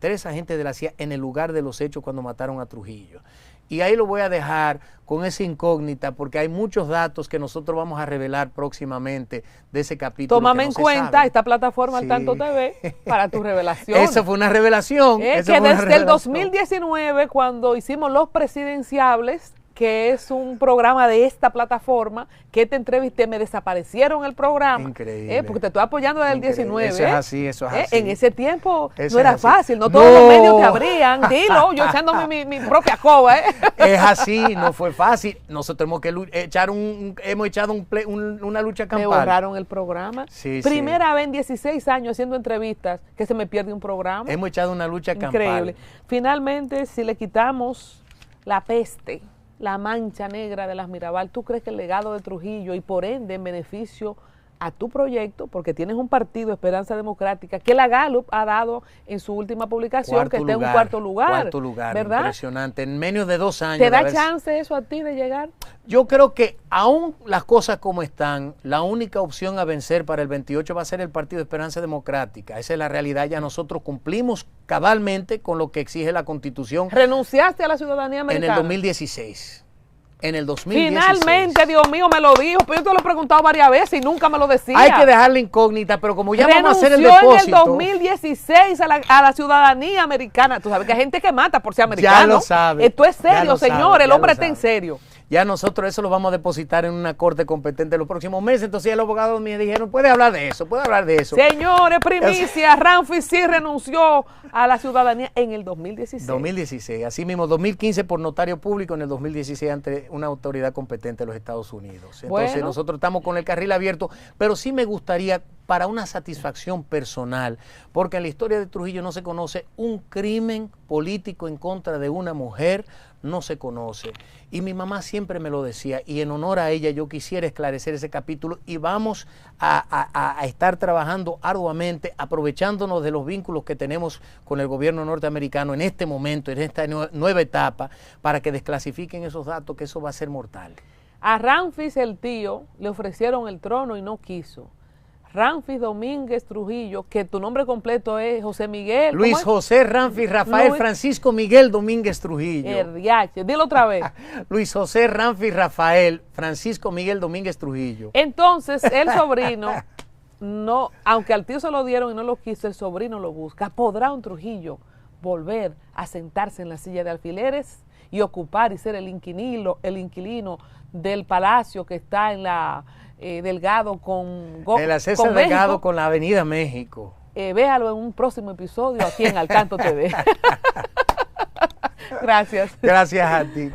3 agentes de la CIA en el lugar de los hechos cuando mataron a Trujillo. Y ahí lo voy a dejar con esa incógnita, porque hay muchos datos que nosotros vamos a revelar próximamente de ese capítulo. Tómame en cuenta esta plataforma Al Tanto TV para tu revelación. Esa fue una revelación. Que desde el 2019, cuando hicimos Los Presidenciables, que es un programa de esta plataforma, que te entrevisté, me desaparecieron el programa. Increíble. Porque te estoy apoyando desde el 19. Eso es así, eso es así. En ese tiempo eso no era fácil, no todos los medios te abrían. Dilo, yo echándome mi propia coba. Es así, no fue fácil. Nosotros hemos echado una lucha campal. Me borraron el programa. Sí, Primera vez en 16 años haciendo entrevistas que se me pierde un programa. Hemos echado una lucha campal. Increíble. Finalmente, si le quitamos la peste, la mancha negra de las Mirabal, ¿tú crees que el legado de Trujillo, y por ende en beneficio a tu proyecto, porque tienes un partido, Esperanza Democrática, que la Gallup ha dado en su última publicación, que está en un cuarto lugar, ¿verdad? Impresionante, en menos de 2 años. ¿Te da chance eso a ti de llegar? Yo creo que aún las cosas como están, la única opción a vencer para el 28 va a ser el partido Esperanza Democrática. Esa es la realidad, ya nosotros cumplimos cabalmente con lo que exige la Constitución. ¿Renunciaste a la ciudadanía americana? En el 2016. En el 2016. Finalmente, Dios mío, me lo dijo, pero yo te lo he preguntado varias veces y nunca me lo decía. Hay que dejarla incógnita, pero como ya vamos a hacer el depósito. En el 2016 a la ciudadanía americana. Tú sabes que hay gente que mata por ser americano. Ya lo sabe. Esto es serio, señor, el hombre está en serio. Ya nosotros eso lo vamos a depositar en una corte competente en los próximos meses. Entonces ya los abogados me dijeron, puede hablar de eso, puede hablar de eso. Señores, primicia, Ramfis sí renunció a la ciudadanía en el 2016. 2016, así mismo 2015 por notario público, en el 2016 ante una autoridad competente de los Estados Unidos. Entonces nosotros estamos con el carril abierto, pero sí me gustaría, para una satisfacción personal, porque en la historia de Trujillo no se conoce un crimen político en contra de una mujer, no se conoce. Y mi mamá siempre me lo decía, y en honor a ella yo quisiera esclarecer ese capítulo, y vamos a estar trabajando arduamente, aprovechándonos de los vínculos que tenemos con el gobierno norteamericano en este momento, en esta nueva etapa, para que desclasifiquen esos datos, que eso va a ser mortal. A Ramfis, el tío, le ofrecieron el trono y no quiso. Ramfis Domínguez Trujillo, que tu nombre completo es José Miguel. Luis José Ramfis Rafael Francisco Miguel Domínguez Trujillo. Dilo otra vez. Luis José Ramfis Rafael Francisco Miguel Domínguez Trujillo. Entonces, el sobrino, no, aunque al tío se lo dieron y no lo quiso, el sobrino lo busca. ¿Podrá un Trujillo volver a sentarse en la silla de alfileres y ocupar y ser el inquilino del palacio que está en la Delgado con el acceso Delgado con la Avenida México? Véalo en un próximo episodio aquí en Al Tanto TV. Gracias. Gracias a ti.